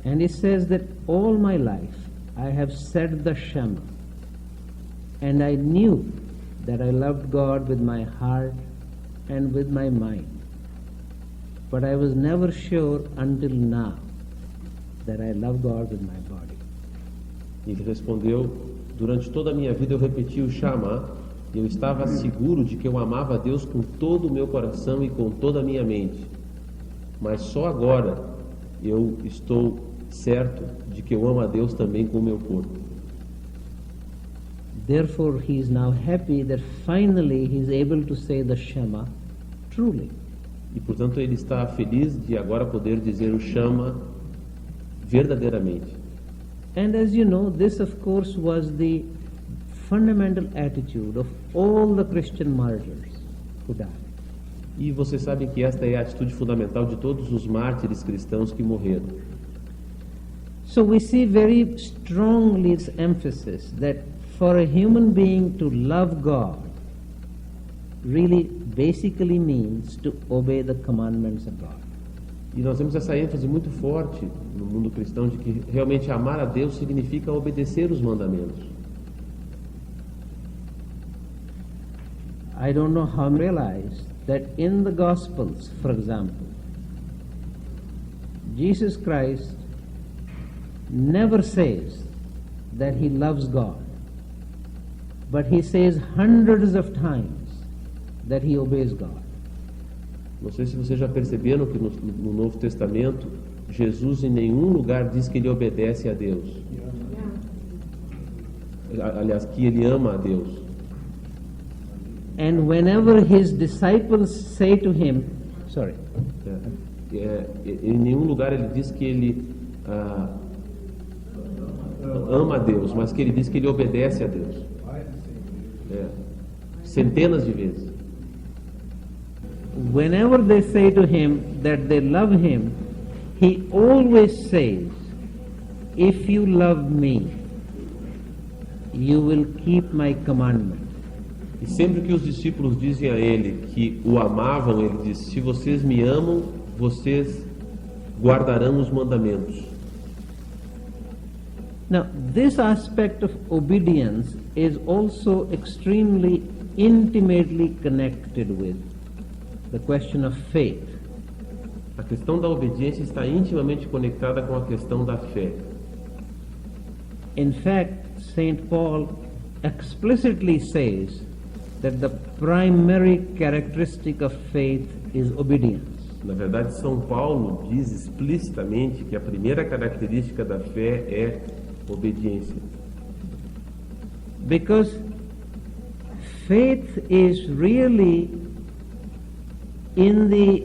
Speaker 1: And he says that all my life I have said the Shema, and I knew that I loved God with my heart and with my mind, but I was never sure until now that I love God with my body.
Speaker 2: Ele respondeu, durante toda a minha vida eu repeti o Shema, e eu estava seguro de que eu amava a Deus com todo o meu coração e com toda a minha mente, mas só agora eu estou certo de que eu amo a Deus também com o meu corpo.
Speaker 1: Therefore, he is now happy that finally he is able to say the Shema truly.
Speaker 2: E, portanto, ele está feliz de agora poder dizer o Shema verdadeiramente.
Speaker 1: And as you know, this of course was the fundamental attitude of all the Christian martyrs who died.
Speaker 2: E você sabe que esta é a atitude fundamental de todos os mártires cristãos que morreram.
Speaker 1: So we see very strongly this emphasis that for a human being to love God really basically means to obey the commandments of God.
Speaker 2: E nós temos essa ênfase muito forte no mundo cristão de que realmente amar a Deus significa obedecer os mandamentos.
Speaker 1: I don't know how you realize that in the Gospels, for example, Jesus Christ never says that he loves God, but he says hundreds of times that he obeys God.
Speaker 2: Não sei se vocês já perceberam que no Novo Testamento, Jesus em nenhum lugar diz que ele obedece a Deus. Aliás, que ele ama a Deus.
Speaker 1: And whenever his disciples say to him,
Speaker 2: Em nenhum lugar ele diz que ele ama a Deus, mas que ele diz que ele obedece a Deus. Centenas de vezes.
Speaker 1: Whenever they say to him that they love him, he always says, if you love me, you will keep my commandment.
Speaker 2: E sempre que os discípulos dizem a ele que o amavam, ele diz, se vocês me amam, vocês guardarão os mandamentos.
Speaker 1: Now, this aspect of obedience is also extremely intimately connected with the question of faith.
Speaker 2: A questão da obediência está intimamente conectada com a questão da fé.
Speaker 1: In fact, St. Paul explicitly says that the primary characteristic of faith is obedience.
Speaker 2: Na verdade, São Paulo diz explicitamente que a primeira característica da fé é obediência.
Speaker 1: Because faith is really in the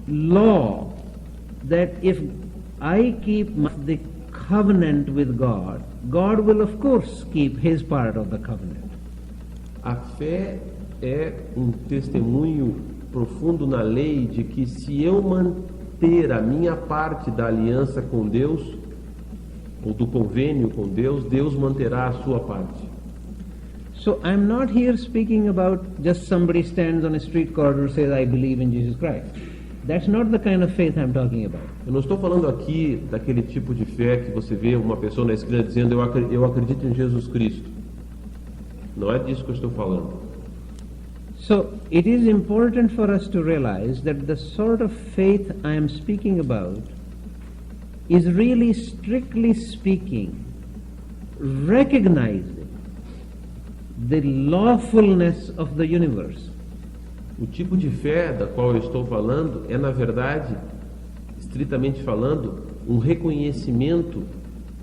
Speaker 1: law that if I keep the covenant with God, God will of course keep his part of the covenant.
Speaker 2: A fé é testemunho profundo na lei de que se eu manter a minha parte da aliança com Deus, ou do convênio com Deus, Deus manterá a sua parte.
Speaker 1: So I'm not here speaking about just somebody stands on a street corner and says, I believe in Jesus Christ. That's not the kind of faith I'm talking about.
Speaker 2: Eu não estou falando aqui daquele tipo de fé que você vê uma pessoa na esquina dizendo, eu acredito em Jesus Cristo. Não é disso que eu estou falando.
Speaker 1: So it is important for us to realize that the sort of faith I am speaking about is really, strictly speaking, recognizing the lawfulness of the universe.
Speaker 2: O tipo de fé da qual eu estou falando é, na verdade, estritamente falando, um reconhecimento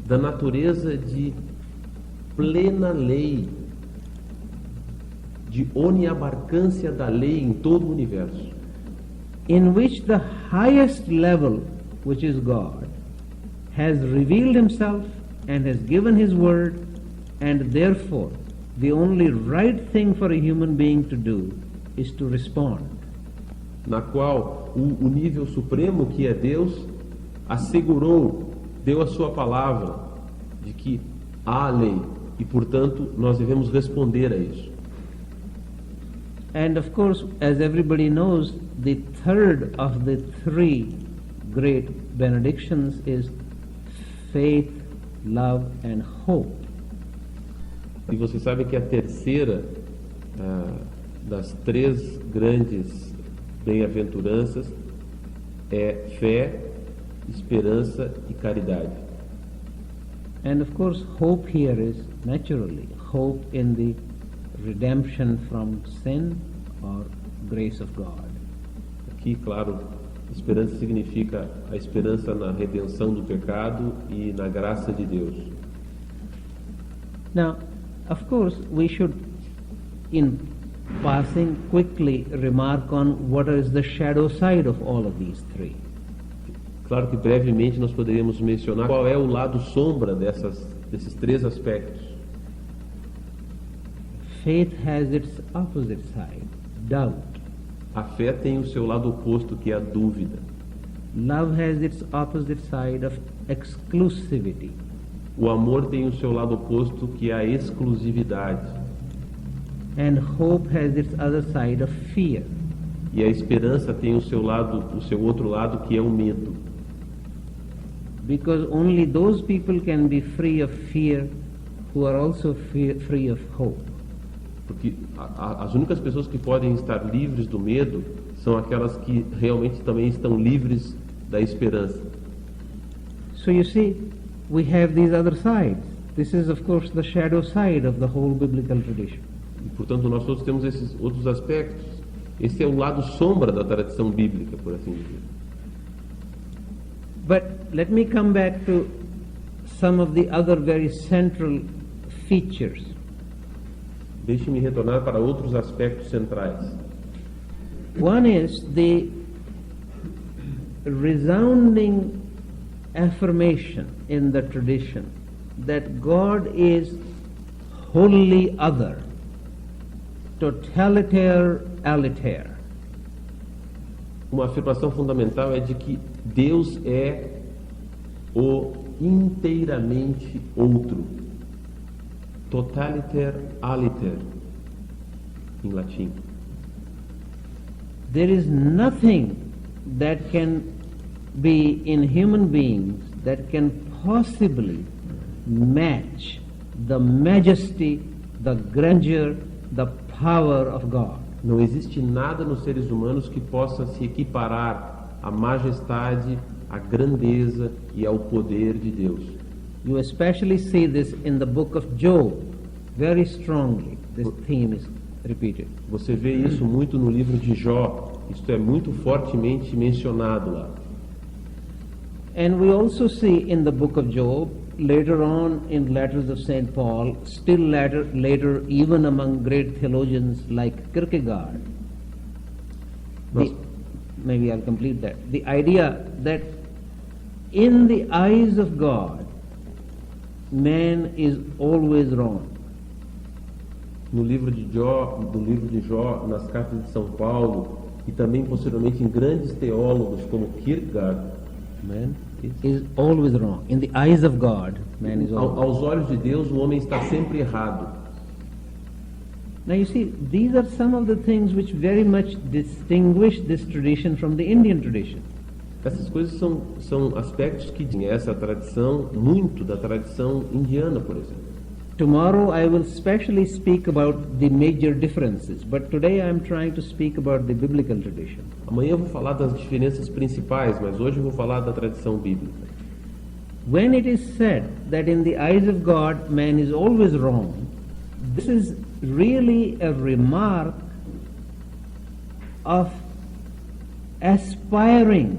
Speaker 2: da natureza de plena lei, de oniabarcância da lei em todo o universo.
Speaker 1: In which the highest level, which is God, has revealed himself and has given his word, and therefore the only right thing for a human being to do is to respond.
Speaker 2: Na qual o nível supremo, que é Deus, assegurou, deu a sua palavra de que há lei e, portanto, nós devemos responder a isso.
Speaker 1: And of course, as everybody knows, the third of the three great benedictions is faith, love and hope.
Speaker 2: E você sabe que a terceira das três grandes bem-aventuranças é fé, esperança e caridade.
Speaker 1: And of course, hope here is naturally hope in the redemption from sin or grace of God.
Speaker 2: Aqui, claro, Esperança significa a esperança na redenção do pecado e na graça de Deus.
Speaker 1: Now, of course, we should, in passing, quickly remark on what is the shadow side of all of these three.
Speaker 2: Claro que brevemente nós poderíamos mencionar qual é o lado sombra desses três aspectos.
Speaker 1: Faith has its opposite side, doubt.
Speaker 2: A fé tem o seu lado oposto, que é a dúvida.
Speaker 1: Love has its opposite side of exclusivity.
Speaker 2: O amor tem o seu lado oposto, que é a exclusividade.
Speaker 1: And hope has its other side of fear.
Speaker 2: E a esperança tem o seu outro lado, que é o medo.
Speaker 1: Because only those people can be free of fear who are also free of hope.
Speaker 2: Porque as únicas pessoas que podem estar livres do medo são aquelas que realmente também estão livres da esperança.
Speaker 1: So you see, we have these other sides. This is, of course, the shadow side of the whole biblical tradition.
Speaker 2: E, portanto, nós todos temos esses outros aspectos. Esse é o lado sombra da tradição bíblica, por assim dizer.
Speaker 1: But let me come back to some of the other very central features.
Speaker 2: Deixe-me retornar para outros aspectos centrais.
Speaker 1: One is the resounding affirmation in the tradition that God is wholly other, totaliter aliter.
Speaker 2: Uma afirmação fundamental é de que Deus é o inteiramente outro. Totaliter aliter, em latim.
Speaker 1: There is nothing that can be in human beings that can possibly match the majesty, the grandeur, the power of God.
Speaker 2: Não existe nada nos seres humanos que possa se equiparar à majestade, à grandeza e ao poder de Deus.
Speaker 1: You especially see this in the book of Job. Very strongly, this theme is repeated.
Speaker 2: Você vê isso muito no livro de Jó. Isto é muito fortemente mencionado lá.
Speaker 1: And we also see in the book of Job, later on in letters of St. Paul, still later even among great theologians like Kierkegaard. Maybe I'll complete that. The idea that in the eyes of God, man is always wrong.
Speaker 2: No livro de Jó, nas cartas de São Paulo e também posteriormente em grandes teólogos como Kierkegaard, man
Speaker 1: is always wrong. In the eyes of God, man is always wrong.
Speaker 2: Aos olhos de Deus, o homem está sempre errado.
Speaker 1: Now you see, these are some of the things which very much distinguish this tradition from the Indian tradition.
Speaker 2: Essas coisas são aspectos que dizem essa tradição muito da tradição indiana, por exemplo.
Speaker 1: Tomorrow I will specially speak about the major differences, but today I am trying to speak about the biblical tradition.
Speaker 2: Amanhã eu vou falar das diferenças principais, mas hoje eu vou falar da tradição bíblica.
Speaker 1: When it is said that in the eyes of God man is always wrong, this is really a remark of aspiring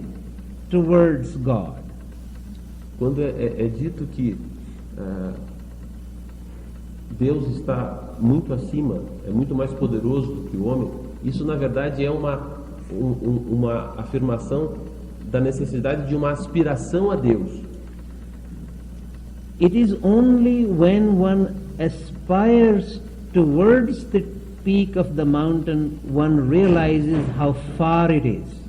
Speaker 1: towards God.
Speaker 2: Quando é dito que Deus está muito acima, é muito mais poderoso do que o homem, isso na verdade é uma afirmação da necessidade de uma aspiração a Deus.
Speaker 1: It is only when one aspires towards the peak of the mountain one realizes how far it is.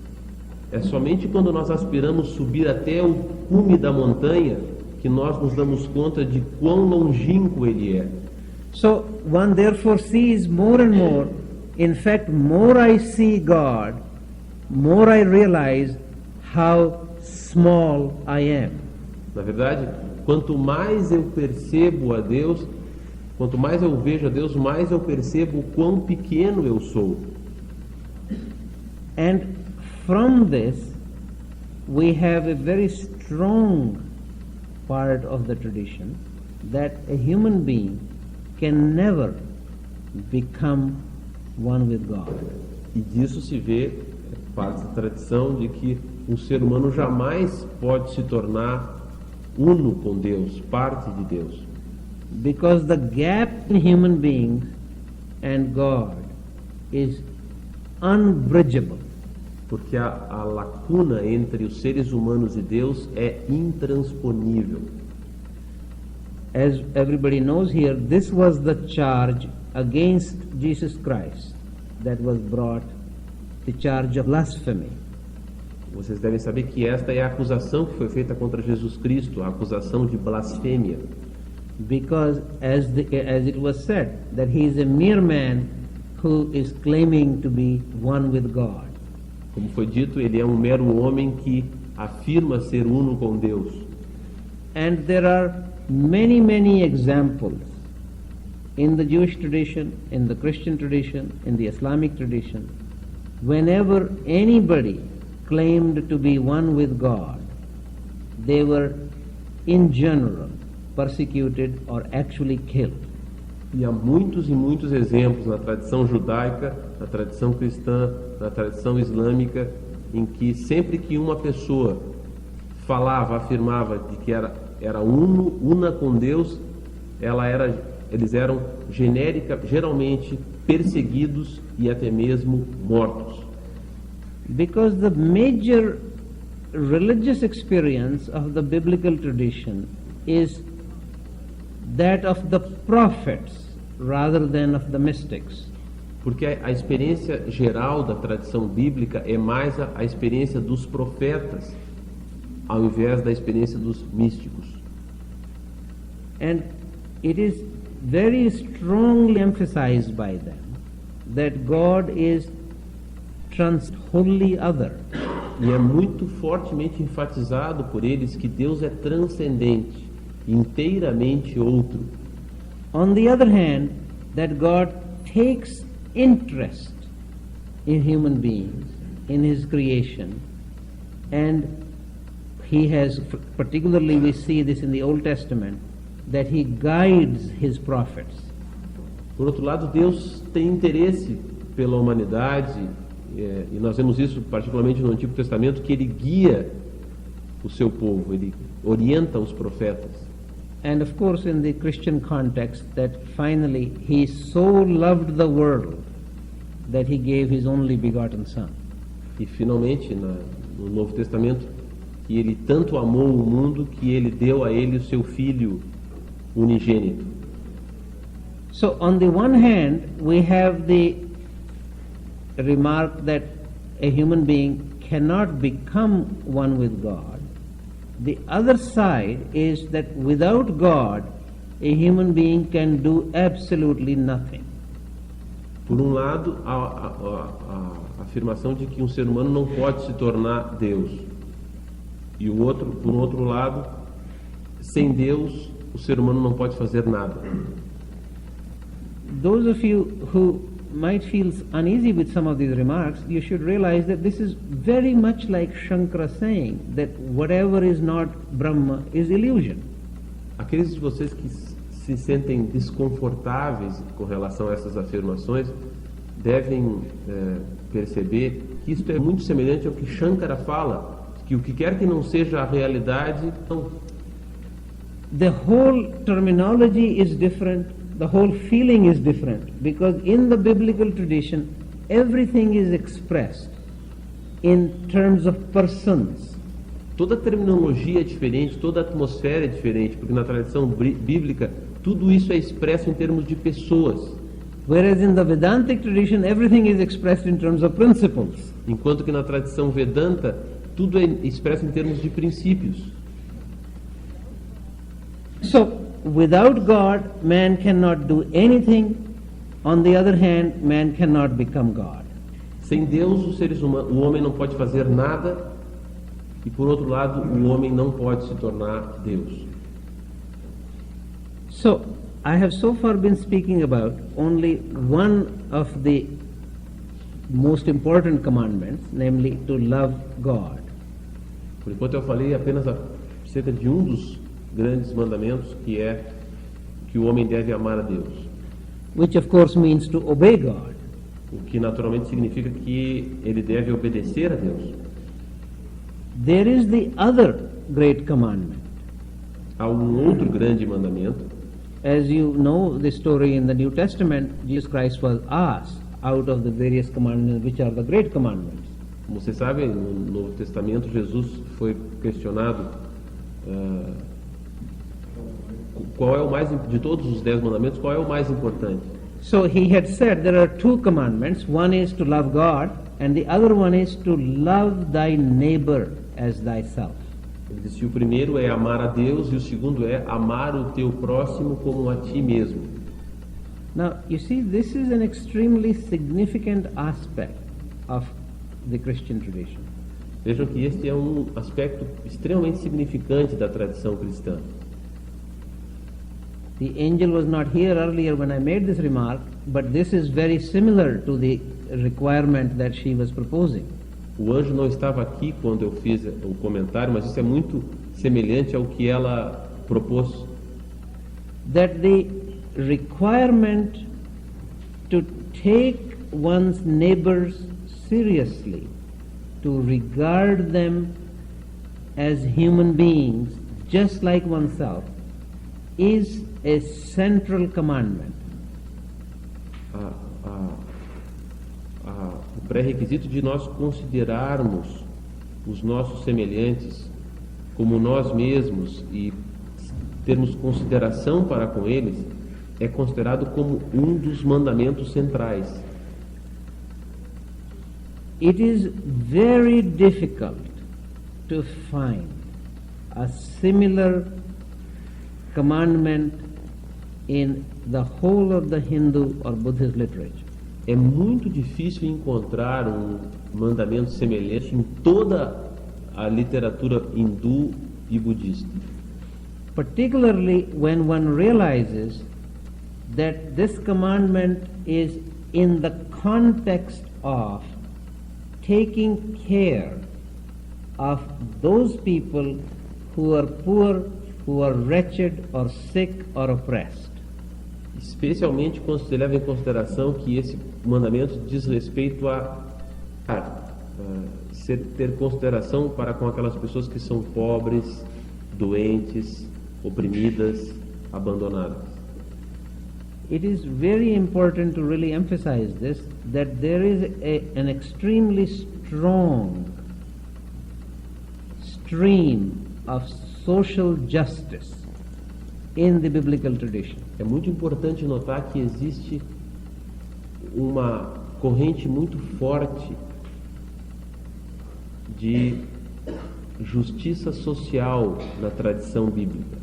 Speaker 2: É somente quando nós aspiramos subir até o cume da montanha que nós nos damos conta de quão longínquo ele é.
Speaker 1: So one therefore sees more and more. In fact, more I see God, more I realize how small I am.
Speaker 2: Na verdade, quanto mais eu percebo a Deus, quanto mais eu vejo a Deus, mais eu percebo o quão pequeno eu sou.
Speaker 1: And from this, we have a very strong part of the tradition that a human being can never become one with God.
Speaker 2: E disso se vê parte da tradição de que um ser humano jamais pode se tornar uno com Deus, parte de Deus.
Speaker 1: Because the gap in human beings and God is unbridgeable.
Speaker 2: Porque a lacuna entre os seres humanos e Deus é intransponível.
Speaker 1: As everybody knows here, this was the charge against Jesus Christ that was brought, the charge of blasphemy.
Speaker 2: Vocês devem saber que esta é a acusação que foi feita contra Jesus Cristo, a acusação de blasfêmia.
Speaker 1: Because as it was said, that he is a mere man who is claiming to be one with God.
Speaker 2: Como foi dito, ele é um mero homem que afirma ser uno com Deus.
Speaker 1: And there are many, many examples in the Jewish tradition, in the Christian tradition, in the Islamic tradition. Whenever anybody claimed to be one with God, they were in general persecuted or actually killed.
Speaker 2: E há muitos e muitos exemplos na tradição judaica, na tradição cristã, na tradição islâmica, em que sempre que uma pessoa falava, afirmava de que era una com Deus, eles eram geralmente perseguidos e até mesmo mortos.
Speaker 1: Because the major religious experience of the biblical tradition is that of the prophets rather than of the mystics.
Speaker 2: Porque a experiência geral da tradição bíblica é mais a experiência dos profetas, ao invés da experiência dos místicos.
Speaker 1: And it is very strongly emphasized by them that God is wholly other.
Speaker 2: E é muito fortemente enfatizado por eles que Deus é transcendente, inteiramente outro.
Speaker 1: On the other hand, that God takes interest in human beings, in his creation, and he has, particularly we see this in the Old Testament, that he guides his prophets.
Speaker 2: Por outro lado, Deus tem interesse pela humanidade, e nós vemos isso particularmente no Antigo Testamento, que ele guia o seu povo, ele orienta os profetas.
Speaker 1: And of course in the Christian context, that finally he so loved the world that he gave his only begotten Son.
Speaker 2: E finalmente no Novo Testamento, que ele tanto amou o mundo que ele deu a ele o seu filho unigênito.
Speaker 1: So on the one hand, we have the remark that a human being cannot become one with God. The other side is that without God, a human being can do absolutely nothing.
Speaker 2: Por um lado, a afirmação de que um ser humano não pode se tornar Deus. E por outro lado, sem Deus, o ser humano não pode fazer nada.
Speaker 1: Those of you who might feel uneasy with some of these remarks, you should realize that this is very much like Shankara saying that whatever is not Brahma is illusion.
Speaker 2: Aqueles de vocês que se sentem desconfortáveis com relação a essas afirmações devem perceber que isto é muito semelhante ao que Shankara fala, que o que quer que não seja a realidade, não.
Speaker 1: The whole terminology is different. The whole feeling is different, because in the biblical tradition everything is expressed in terms of persons.
Speaker 2: Toda a terminologia é diferente, toda a atmosfera é diferente, porque na tradição bíblica tudo isso é expresso em termos de pessoas.
Speaker 1: Whereas in the Vedantic tradition everything is expressed in terms of principles.
Speaker 2: Enquanto que na tradição Vedanta tudo é expresso em termos de princípios.
Speaker 1: So, without God, man cannot do anything. On the other hand, man cannot become God.
Speaker 2: Sem Deus, o homem não pode fazer nada, e por outro lado, o homem não pode se tornar Deus.
Speaker 1: So, I have so far been speaking about only one of the most important commandments, namely to love God.
Speaker 2: Por enquanto eu falei apenas acerca de um dos grandes mandamentos, que é que o homem deve amar a Deus.
Speaker 1: Which of course means to obey God.
Speaker 2: o que naturalmente significa que ele deve obedecer a Deus.
Speaker 1: There is the other great commandment.
Speaker 2: Há outro grande mandamento.
Speaker 1: As you know the story in the New Testament, Jesus Christ was asked out of the various commandments, which are the great commandments.
Speaker 2: Como você sabe, no Novo Testamento, Jesus foi questionado qual é o mais, de todos os 10 mandamentos, qual é o mais importante.
Speaker 1: So he had said there are two commandments. One is to love God, and the other one is to love thy neighbor as thyself.
Speaker 2: Ele disse: o primeiro é amar a Deus e o segundo é amar o teu próximo como a ti mesmo.
Speaker 1: Now, you see, this is an extremely significant aspect of the Christian tradition.
Speaker 2: Vejam que este é um aspecto extremamente significante da tradição cristã.
Speaker 1: The angel was not here earlier when I made this remark, but this is very similar to the requirement that she was proposing.
Speaker 2: O anjo não estava aqui quando eu fiz o comentário, mas isso é muito semelhante ao que ela propôs.
Speaker 1: That the requirement to take one's neighbors seriously, to regard them as human beings just like oneself, is a central commandment.
Speaker 2: O pré-requisito de nós considerarmos os nossos semelhantes como nós mesmos e termos consideração para com eles é considerado como um dos mandamentos centrais.
Speaker 1: It is very difficult to find a similar commandment in the whole of the Hindu or Buddhist literature.
Speaker 2: É muito difícil encontrar um mandamento semelhante em toda a literatura hindu e budista.
Speaker 1: Particularly when one realizes that this commandment is in the context of taking care of those people who are poor, who are wretched or sick or oppressed.
Speaker 2: Especialmente quando se leva em consideração que esse mandamento diz respeito a ter consideração para com aquelas pessoas que são pobres, doentes, oprimidas, abandonadas.
Speaker 1: It is very important to really emphasize this, that there is an extremely strong stream of social justice in the biblical tradition.
Speaker 2: É muito importante notar que existe uma corrente muito forte de justiça social na tradição bíblica.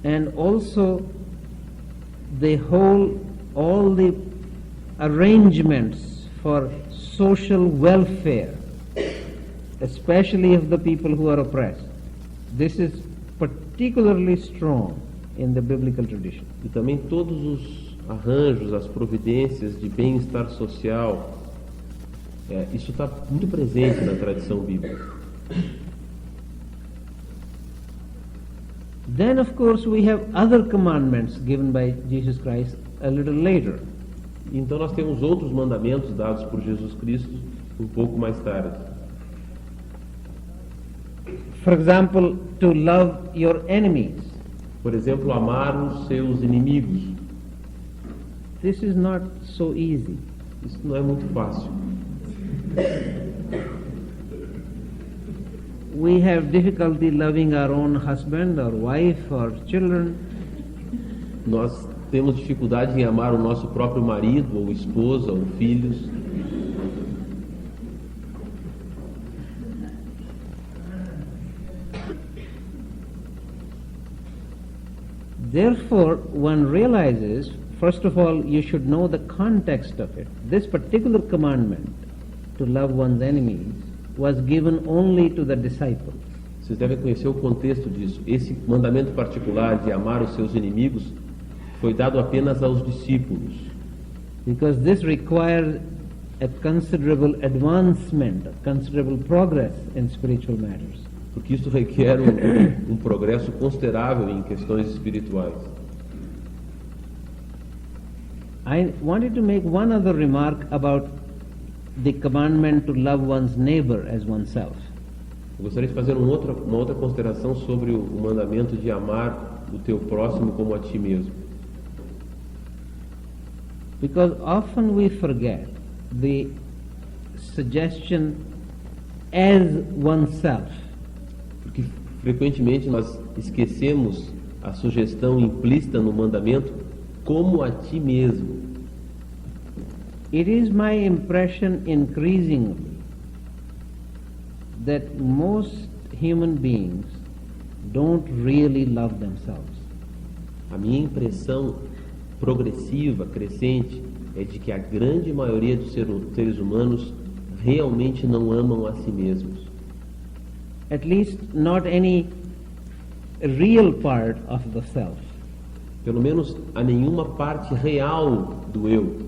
Speaker 1: And also all the arrangements for social welfare, especially of the people who are oppressed. This is particularly strong in the biblical tradition.
Speaker 2: E também todos os arranjos, as providências de bem-estar social, isso está muito presente na tradição bíblica.
Speaker 1: Then, of course, we have other commandments given by Jesus Christ a little later.
Speaker 2: Então nós temos outros mandamentos dados por Jesus Cristo um pouco mais tarde.
Speaker 1: For example, to love your enemies.
Speaker 2: Por exemplo, amar os seus inimigos.
Speaker 1: This is not so easy.
Speaker 2: Isso não é muito fácil.
Speaker 1: We have difficulty loving our own husband or wife or children.
Speaker 2: Nós temos dificuldade em amar o nosso próprio marido, ou esposa, ou filhos.
Speaker 1: Therefore, one realizes, first of all, you should know the context of it. This particular commandment, to love one's enemies, was given only to the disciples.
Speaker 2: Vocês devem conhecer o contexto disso. Esse mandamento particular de amar os seus inimigos foi dado apenas aos discípulos.
Speaker 1: Because this requires a considerable advancement, a considerable progress in spiritual matters.
Speaker 2: Porque isso requer um progresso considerável em questões espirituais.
Speaker 1: I wanted to make one other remark about the commandment to love one's neighbor as oneself.
Speaker 2: Eu gostaria de fazer uma outra consideração sobre o mandamento de amar o teu próximo como a ti mesmo.
Speaker 1: Because often we forget the suggestion as oneself.
Speaker 2: Porque frequentemente nós esquecemos a sugestão implícita no mandamento como a ti mesmo.
Speaker 1: It is my impression increasingly that most human beings don't really love themselves.
Speaker 2: A minha impressão progressiva, crescente, é de que a grande maioria dos seres humanos realmente não amam a si mesmos.
Speaker 1: At least not any real part of the self.
Speaker 2: Pelo menos a nenhuma parte real do eu.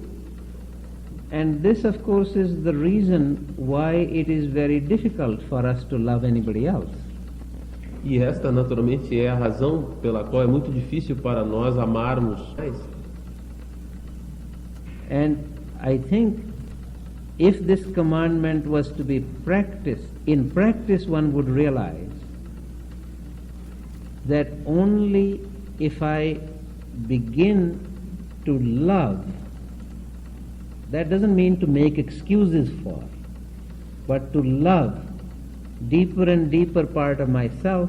Speaker 1: And this, of course, is the reason why it is very difficult for us to love anybody else.
Speaker 2: E esta, naturalmente, é a razão pela qual é muito difícil para nós amarmos mais.
Speaker 1: And I think if this commandment was to be practiced, in practice one would realize that only if I begin to love, that doesn't mean to make excuses for, but to love deeper and deeper part of myself,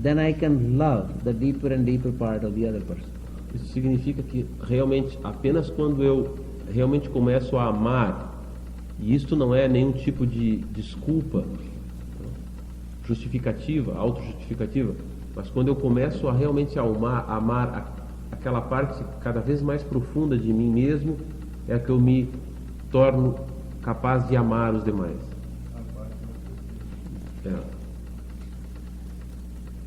Speaker 1: then I can love the deeper and deeper part of the other person.
Speaker 2: Isso significa que realmente, apenas quando eu realmente começo a amar, e isto não é nenhum tipo de desculpa, justificativa, autojustificativa, mas quando eu começo a realmente amar aquela parte cada vez mais profunda de mim mesmo, é que eu me torno capaz de amar os demais.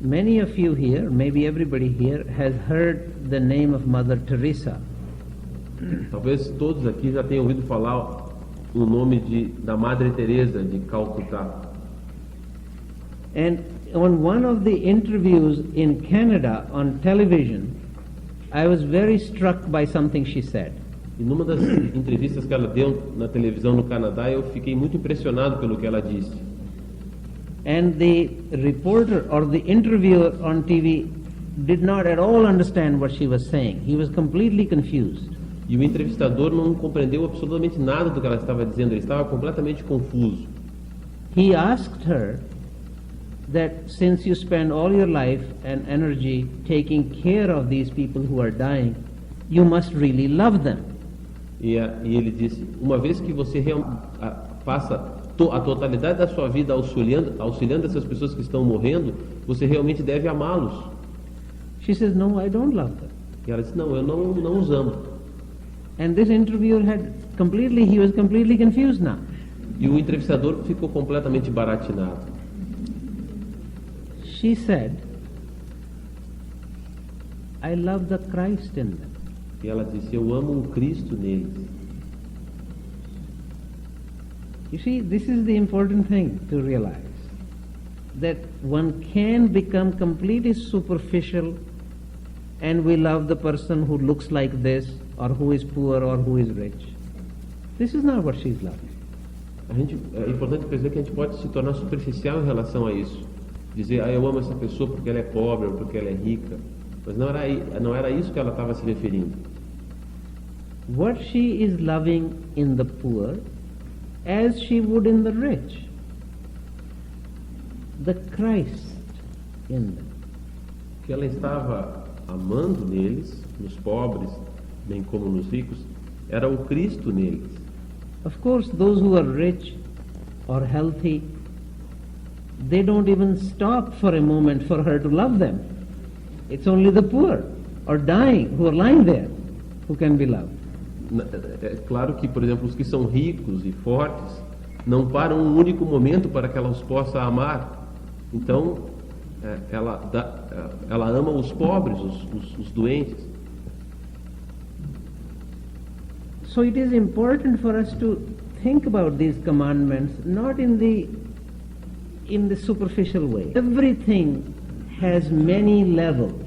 Speaker 1: Many of you here, maybe everybody here, has heard the name of Mother Teresa.
Speaker 2: Talvez todos aqui já tenham ouvido falar o nome da Madre Teresa de Calcutá.
Speaker 1: And on one of the interviews in Canada on television, I was very struck by something she said.
Speaker 2: E numa das entrevistas que ela deu na televisão no Canadá, eu fiquei muito impressionado pelo que ela disse.
Speaker 1: And the reporter or the interviewer on TV did not at all understand what she was saying. He was completely confused.
Speaker 2: E o entrevistador não compreendeu absolutamente nada do que ela estava dizendo, ele estava completamente confuso.
Speaker 1: He asked her that since you spend all your life and energy taking care of these people who are dying, you must really love them.
Speaker 2: E ele disse, uma vez que você passa a totalidade da sua vida auxiliando essas pessoas que estão morrendo, você realmente deve amá-los.
Speaker 1: She says, no, I don't love them.
Speaker 2: E ela disse, não, eu não os amo.
Speaker 1: And this interviewer he was completely confused now.
Speaker 2: E o entrevistador ficou completamente baratinado.
Speaker 1: She said, I love the Christ in them.
Speaker 2: E ela disse, eu amo o Cristo neles.
Speaker 1: You see, this is the important thing to realize, that one can become completely superficial and we love the person who looks like this, or who is poor, or who is rich. This is not what she's loving.
Speaker 2: É importante perceber que a gente pode se tornar superficial em relação a isso. Dizer, eu amo essa pessoa porque ela é pobre ou porque ela é rica. Mas não era isso que ela estava se referindo.
Speaker 1: What she is loving in the poor, as she would in the rich. The Christ in them.
Speaker 2: Que ela estava amando neles, nos pobres, bem como nos ricos, era o Cristo neles.
Speaker 1: Of course, those who are rich or healthy, they don't even stop for a moment for her to love them. It's only the poor or dying who are lying there who can be loved.
Speaker 2: É claro que, por exemplo, os que são ricos e fortes não param um único momento para que ela os possa amar. Então, ela ama os pobres, os doentes.
Speaker 1: So it is important for us to think about these commandments not in the superficial way. Everything has many levels.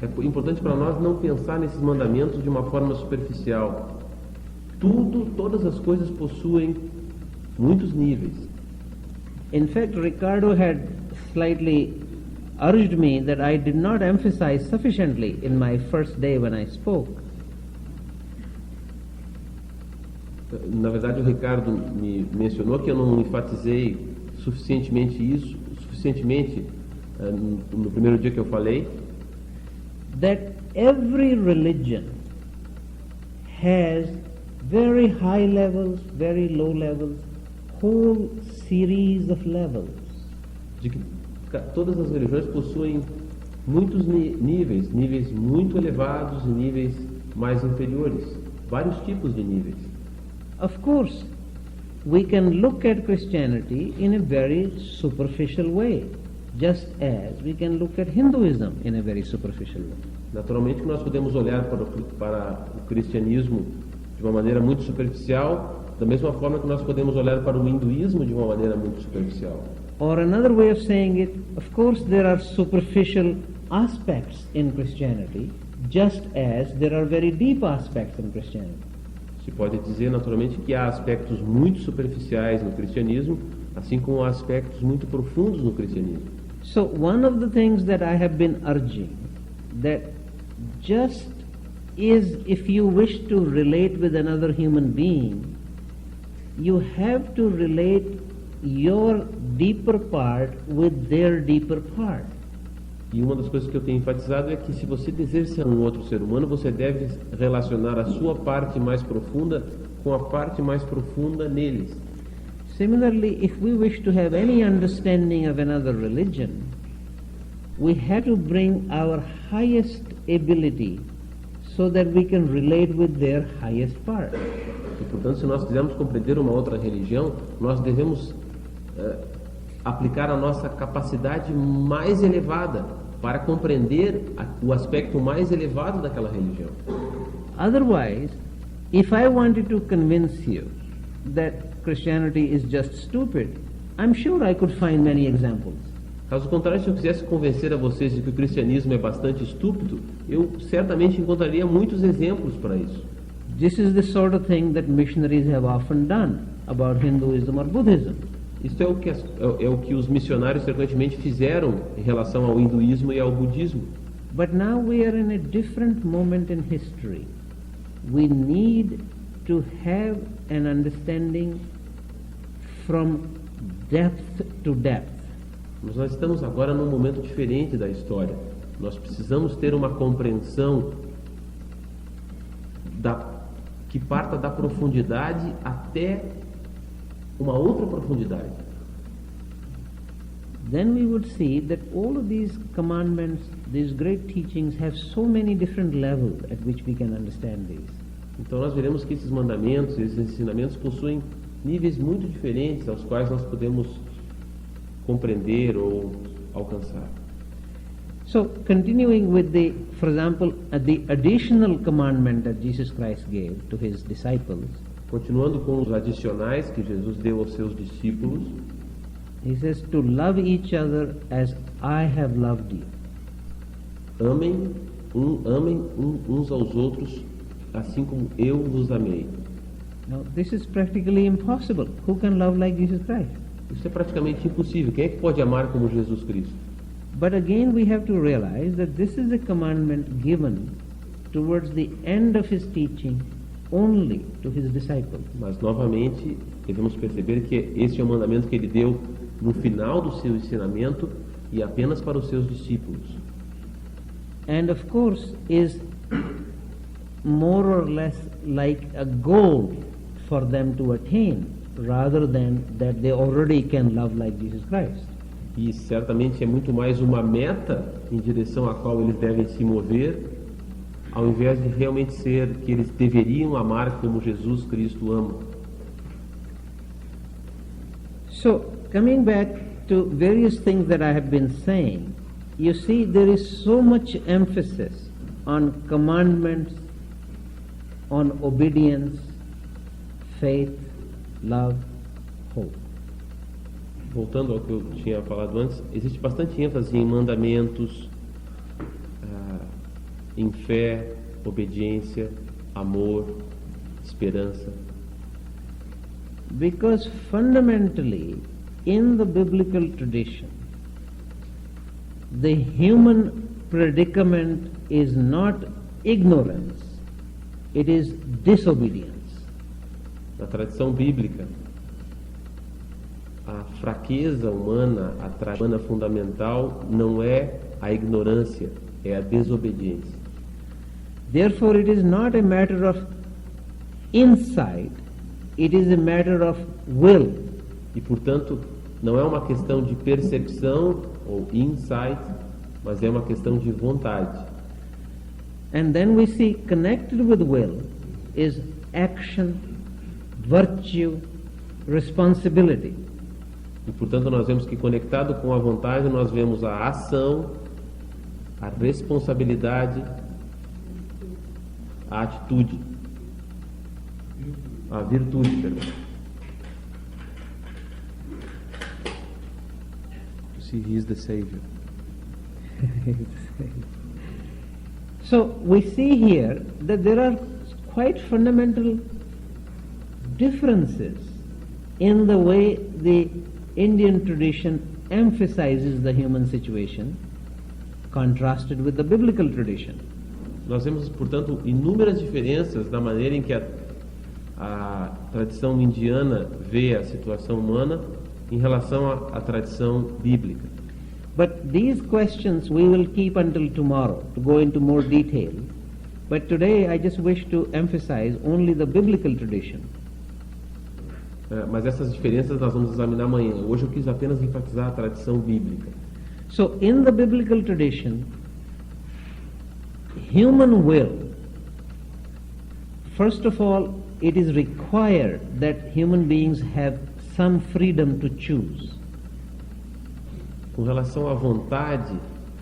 Speaker 2: É importante para nós não pensar nesses mandamentos de uma forma superficial. Todas as coisas possuem muitos níveis.
Speaker 1: In fact, Ricardo had slightly urged me that I did not emphasize sufficiently in my first day when I spoke.
Speaker 2: Na verdade, o Ricardo me mencionou que eu não enfatizei suficientemente no primeiro dia que eu falei,
Speaker 1: That every religion has very high levels, very low levels, whole series of levels.
Speaker 2: de que todas as religiões possuem muitos níveis muito elevados e níveis mais inferiores, vários tipos de níveis.
Speaker 1: Of course, we can look at Christianity in a very superficial way, just as we can look at Hinduism in a very superficial way.
Speaker 2: Naturalmente que nós podemos olhar para o cristianismo de uma maneira muito superficial, da mesma forma que nós podemos olhar para o hinduísmo de uma maneira muito superficial.
Speaker 1: Or another way of saying it, of course there are superficial aspects in Christianity, just as there are very deep aspects in Christianity.
Speaker 2: Se pode dizer naturalmente que há aspectos muito superficiais no cristianismo, assim como há aspectos muito profundos no cristianismo.
Speaker 1: So one of the things that I have been urging, that just is if you wish to relate with another human being, you have to relate your deeper part with their deeper part.
Speaker 2: E uma das coisas que eu tenho enfatizado é que se você deseja ser um outro ser humano, você deve relacionar a sua parte mais profunda com a parte mais profunda neles.
Speaker 1: Similarly, if we wish to have any understanding of another religion, we have to bring our highest ability so that we can relate with their highest part.
Speaker 2: E, portanto, se nós quisermos compreender uma outra religião, nós devemos aplicar a nossa capacidade mais elevada para compreender o aspecto mais elevado daquela religião.
Speaker 1: Otherwise, if I wanted to convince you that Christianity is just stupid, I'm sure I could find many examples.
Speaker 2: Caso contrário, se eu quisesse convencer a vocês de que o cristianismo é bastante estúpido, eu certamente encontraria muitos exemplos para isso.
Speaker 1: This is the sort of thing that missionaries have often done about Hinduism or Buddhism.
Speaker 2: Isso é o que os missionários frequentemente fizeram em relação ao hinduísmo e ao budismo.
Speaker 1: But now we are in a different moment in history. We need to have an understanding from depth to depth.
Speaker 2: Mas nós estamos agora num momento diferente da história. Nós precisamos ter uma compreensão que parta da profundidade até uma outra profundidade.
Speaker 1: Then we would see that all of these commandments, these great teachings, have so many different levels at which we can understand these.
Speaker 2: Então nós veremos que esses mandamentos, esses ensinamentos possuem níveis muito diferentes aos quais nós podemos compreender ou alcançar.
Speaker 1: So, continuing with for example, the additional commandment that Jesus Christ gave to his disciples,
Speaker 2: continuando com os adicionais que Jesus deu aos seus discípulos,
Speaker 1: he says to love each other as I have loved you.
Speaker 2: Amem uns aos outros, assim como eu vos amei.
Speaker 1: Now, this is practically impossible. Who can love like Jesus Christ?
Speaker 2: Isso é praticamente impossível. Quem é que pode amar como Jesus Cristo?
Speaker 1: But again, we have to realize that this is a commandment given towards the end of his teaching only to his disciples.
Speaker 2: Mas novamente devemos perceber que este é um mandamento que ele deu no final do seu ensinamento e apenas para os seus discípulos.
Speaker 1: And of course is more or less like a goal for them to attain, rather than that they already can love like Jesus Christ.
Speaker 2: E certamente é muito mais uma meta em direção à qual eles devem se mover, ao invés de realmente ser que eles deveriam amar como Jesus Cristo ama.
Speaker 1: So, coming back to various things that I have been saying, you see there is so much emphasis on commandments, on obedience, faith, love, hope.
Speaker 2: Voltando ao que eu tinha falado antes, existe bastante ênfase em mandamentos, em fé, obediência, amor, esperança.
Speaker 1: Because fundamentally, in the biblical tradition, the human predicament is not ignorance, it is disobedience.
Speaker 2: Na tradição bíblica, a fraqueza humana, a tragédia humana fundamental não é a ignorância, é a desobediência.
Speaker 1: Therefore, it is not a matter of insight, it is a matter of will.
Speaker 2: E, portanto, não é uma questão de percepção ou insight, mas é uma questão de vontade.
Speaker 1: And then we see connected with will is action, virtue, responsibility.
Speaker 2: E, portanto, nós vemos que conectado com a vontade, nós vemos a ação, a responsabilidade, a atitude, a virtude, perdão.
Speaker 3: See, he is the savior.
Speaker 1: So we see here that there are quite fundamental differences in the way the Indian tradition emphasizes the human situation contrasted with the biblical tradition.
Speaker 2: Nós vemos, portanto, inúmeras diferenças na maneira em que a tradição indiana vê a situação humana em relação à tradição bíblica.
Speaker 1: But these questions we will keep until tomorrow to go into more detail. But today I just wish to emphasize only the biblical tradition.
Speaker 2: Mas essas diferenças nós vamos examinar amanhã. Hoje eu quis apenas enfatizar a tradição bíblica.
Speaker 1: So in the biblical tradition, human will, first of all, it is required that human beings have some freedom to choose.
Speaker 2: Com relação à vontade,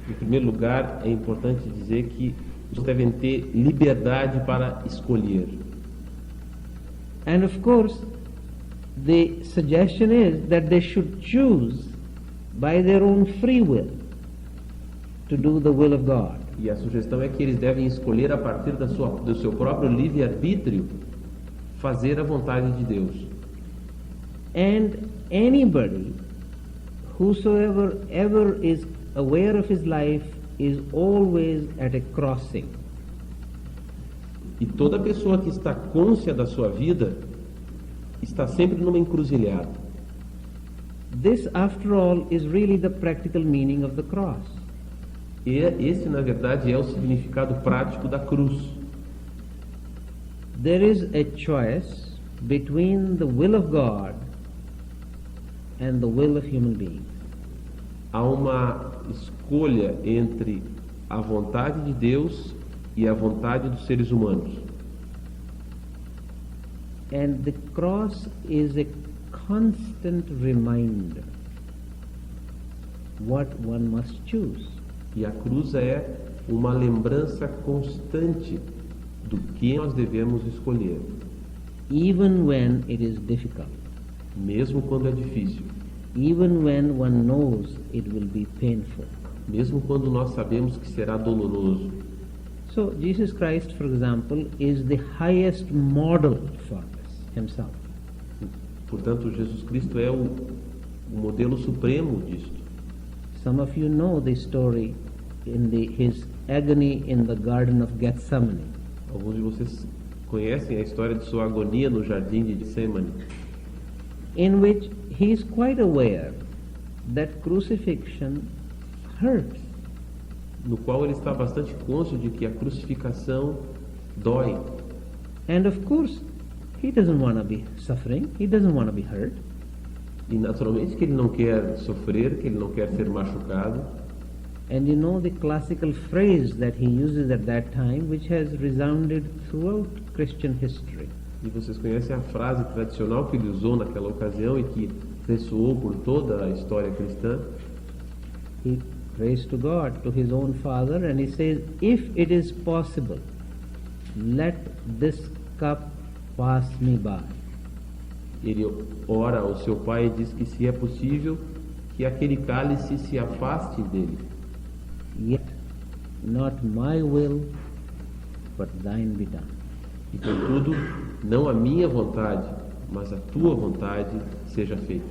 Speaker 2: em primeiro lugar, é importante dizer que eles devem ter liberdade para escolher.
Speaker 1: And of course, the suggestion is that they should choose by their own free will to do the will of God.
Speaker 2: E a sugestão é que eles devem escolher a partir do seu próprio livre-arbítrio fazer a vontade de Deus.
Speaker 1: And anybody, whosoever ever is aware of his life, is always at a crossing.
Speaker 2: E toda pessoa que está cônscia da sua vida está sempre numa encruzilhada.
Speaker 1: This, after all, is really the practical meaning of the cross.
Speaker 2: E esse, na verdade, é o significado prático da cruz.
Speaker 1: There is a choice between the will of God and the will of human beings.
Speaker 2: Há uma escolha entre a vontade de Deus e a vontade dos seres humanos.
Speaker 1: And the cross is a constant reminder what one must choose.
Speaker 2: E a cruz é uma lembrança constante do que nós devemos escolher,
Speaker 1: Even when it is difficult,
Speaker 2: mesmo quando é difícil,
Speaker 1: even when one knows it will be painful.
Speaker 2: mesmo quando nós sabemos que será doloroso.
Speaker 1: So Jesus Christ, for example, is the highest model for us himself.
Speaker 2: Portanto, Jesus Cristo é o modelo supremo disto.
Speaker 1: Some of you know the story in his agony in the Garden of Gethsemane.
Speaker 2: Alguns de vocês conhecem a história de sua agonia no jardim de Getsemane,
Speaker 1: In which he is quite aware that crucifixion hurts.
Speaker 2: no qual ele está bastante cônscio de que a crucificação dói.
Speaker 1: And of course, he doesn't want to be suffering, he doesn't want to be hurt.
Speaker 2: E naturalmente que ele não quer sofrer, que ele não quer ser machucado.
Speaker 1: And you know the classical phrase that he uses at that time, which has resounded throughout Christian history.
Speaker 2: E vocês conhecem a frase tradicional que ele usou naquela ocasião e que ressoou por toda a história cristã.
Speaker 1: He prays to God, to his own Father, and he says, if it is possible, let this cup pass me by.
Speaker 2: Ele ora ao seu pai e diz que, se é possível, que aquele cálice se afaste dele.
Speaker 1: Yet not my will, but thine be done.
Speaker 2: E contudo, não a minha vontade, mas a tua vontade seja feita.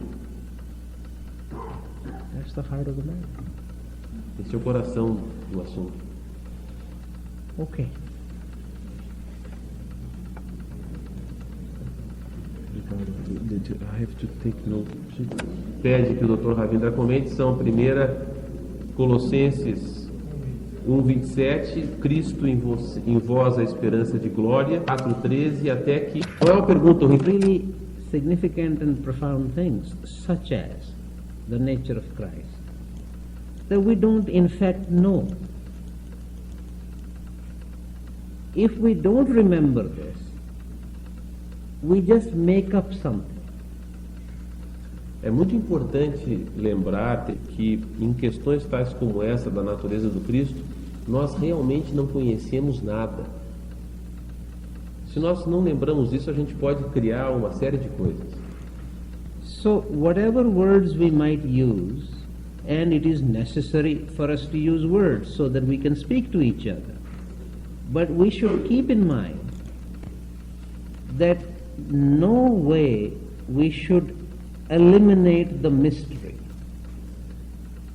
Speaker 1: That's the heart of the matter.
Speaker 2: Esse é o coração do assunto.
Speaker 1: Okay.
Speaker 3: I have to take note.
Speaker 2: Pede que o Dr. Ravindra comente, são a primeira Colossenses 1:27, Cristo em vós a esperança de glória, 4:13, até que... Qual é a pergunta?
Speaker 1: Really significant and profound things, such as the nature of Christ, that we don't in fact know. If we don't remember this, we just make up something.
Speaker 2: É muito importante lembrar que em questões tais como essa da natureza do Cristo, nós realmente não conhecemos nada. Se nós não lembramos disso, a gente pode criar uma série de coisas.
Speaker 1: So whatever words we might use, and it is necessary for us to use words so that we can speak to each other, but we should keep in mind that no way we should eliminate the mystery.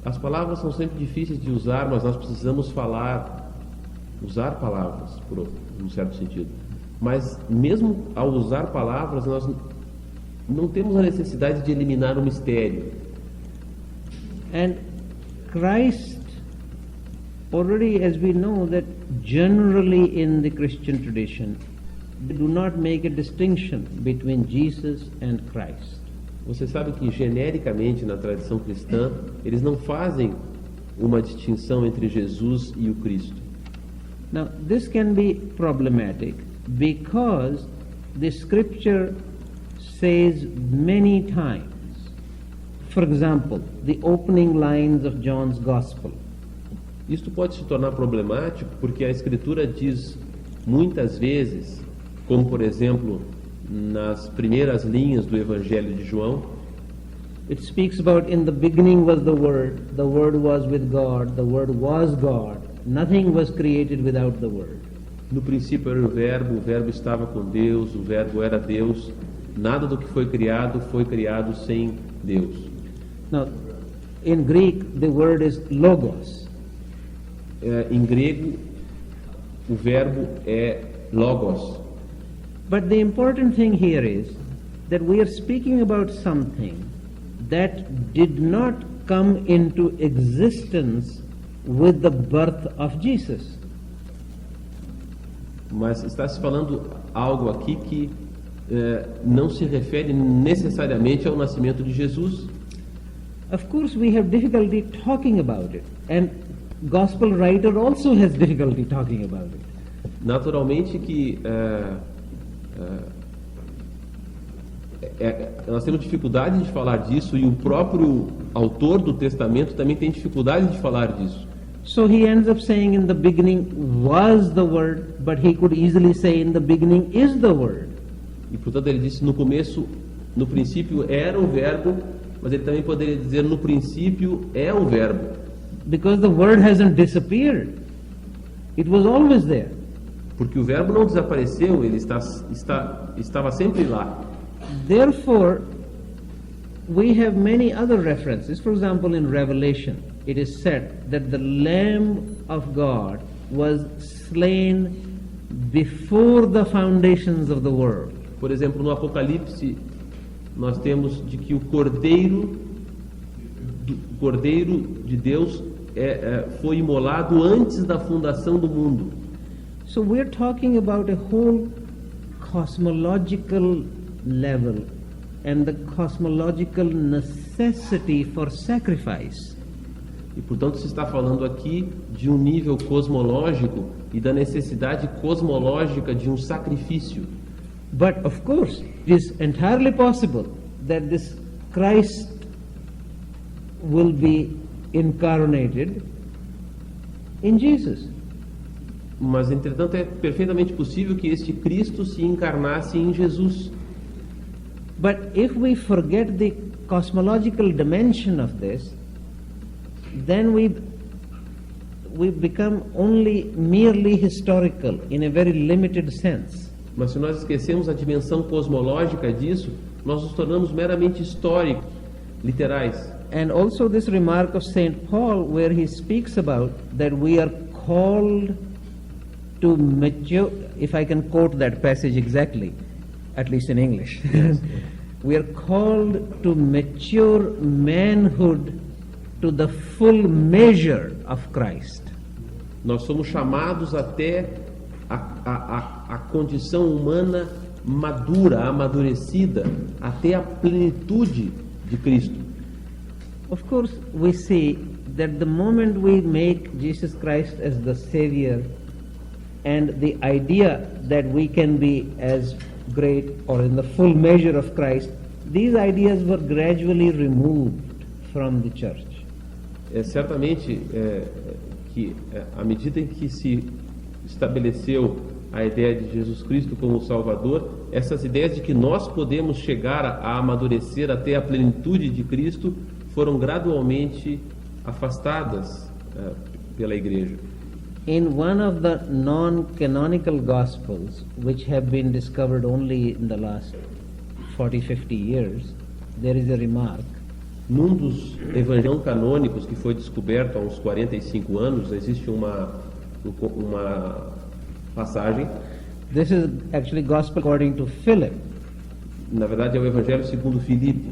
Speaker 2: As palavras são sempre difíceis de usar, mas nós precisamos usar palavras, por um certo sentido. Mas mesmo ao usar palavras, nós não temos a necessidade de eliminar o mistério.
Speaker 1: And Christ, already as we know that generally in the Christian tradition, they do not make a distinction between Jesus and Christ.
Speaker 2: Você sabe que genericamente na tradição cristã, eles não fazem uma distinção entre Jesus e o Cristo.
Speaker 1: Now, this can be problematic because the scripture says many times, for example, the opening lines of John's Gospel.
Speaker 2: Isto pode se tornar problemático porque a Escritura diz muitas vezes, como por exemplo nas primeiras linhas do Evangelho de João,
Speaker 1: it speaks about in the beginning was the Word was with God, the Word was God, nothing was created without the Word.
Speaker 2: No princípio era o Verbo estava com Deus, o Verbo era Deus, nada do que foi criado sem Deus.
Speaker 1: Now, in Greek, the word is logos.
Speaker 2: Em grego, o verbo é logos.
Speaker 1: But the important thing here is that we are speaking about something that did not come into existence with the birth of Jesus.
Speaker 2: Mas está se falando algo aqui que não se refere necessariamente ao nascimento de Jesus.
Speaker 1: Of course, we have difficulty talking about it, and gospel writer also has difficulty talking about it.
Speaker 2: Naturalmente que nós temos dificuldade de falar disso, e o próprio autor do Testamento também tem dificuldade de falar disso.
Speaker 1: So he ends up saying in the beginning was the Word, but he could easily say in the beginning is the Word.
Speaker 2: E portanto ele disse no princípio era o verbo, mas ele também poderia dizer no princípio é o verbo.
Speaker 1: Because the Word hasn't disappeared. It was always there.
Speaker 2: Porque o verbo não desapareceu, ele estava sempre lá.
Speaker 1: Therefore, we have many other references. For example, in Revelation, it is said that the Lamb of God was slain before the foundations of the world.
Speaker 2: Por exemplo, no Apocalipse, nós temos de que o Cordeiro de Deus foi imolado antes da fundação do mundo.
Speaker 1: So we're talking about a whole cosmological level and the cosmological necessity for sacrifice.
Speaker 2: E portanto se está falando aqui de um nível cosmológico e da necessidade cosmológica de um sacrifício.
Speaker 1: But of course, it is entirely possible that this Christ will be incarnated in Jesus.
Speaker 2: Mas entretanto é perfeitamente possível que este Cristo se encarnasse em Jesus.
Speaker 1: But if we forget the cosmological dimension of this, then we we become only merely historical in a very limited sense.
Speaker 2: Mas se nós esquecemos a dimensão cosmológica disso, nós nos tornamos meramente históricos, literais.
Speaker 1: And also this remark of St. Paul, where he speaks about that we are called to mature, if I can quote that passage exactly, at least in English.
Speaker 2: Yes.
Speaker 1: We are called to mature manhood to the full measure of Christ.
Speaker 2: Nós somos chamados até a condição humana madura, amadurecida, até a plenitude de Cristo.
Speaker 1: Of course, we see that the moment we make Jesus Christ as the Savior, and the idea that we can be as great or in the full measure of Christ, these ideas were gradually removed from the church.
Speaker 2: Certamente que à medida em que se estabeleceu a ideia de Jesus Cristo como Salvador, essas ideias de que nós podemos chegar a amadurecer até a plenitude de Cristo foram gradualmente afastadas pela Igreja.
Speaker 1: In one of the non-canonical Gospels, which have been discovered only in the last 40-50 years, there is a remark.
Speaker 2: Num dos evangelhos canônicos que foi descoberto há uns 45 anos, existe uma passagem.
Speaker 1: This is actually Gospel according to Philip.
Speaker 2: Na verdade é o Evangelho segundo Filipe.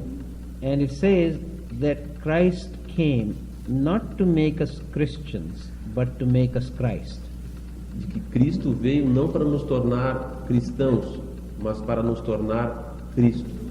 Speaker 1: And it says that Christ came not to make us Christians, but to make us Christ.
Speaker 2: De que Cristo veio não para nos tornar cristãos, mas para nos tornar Cristo.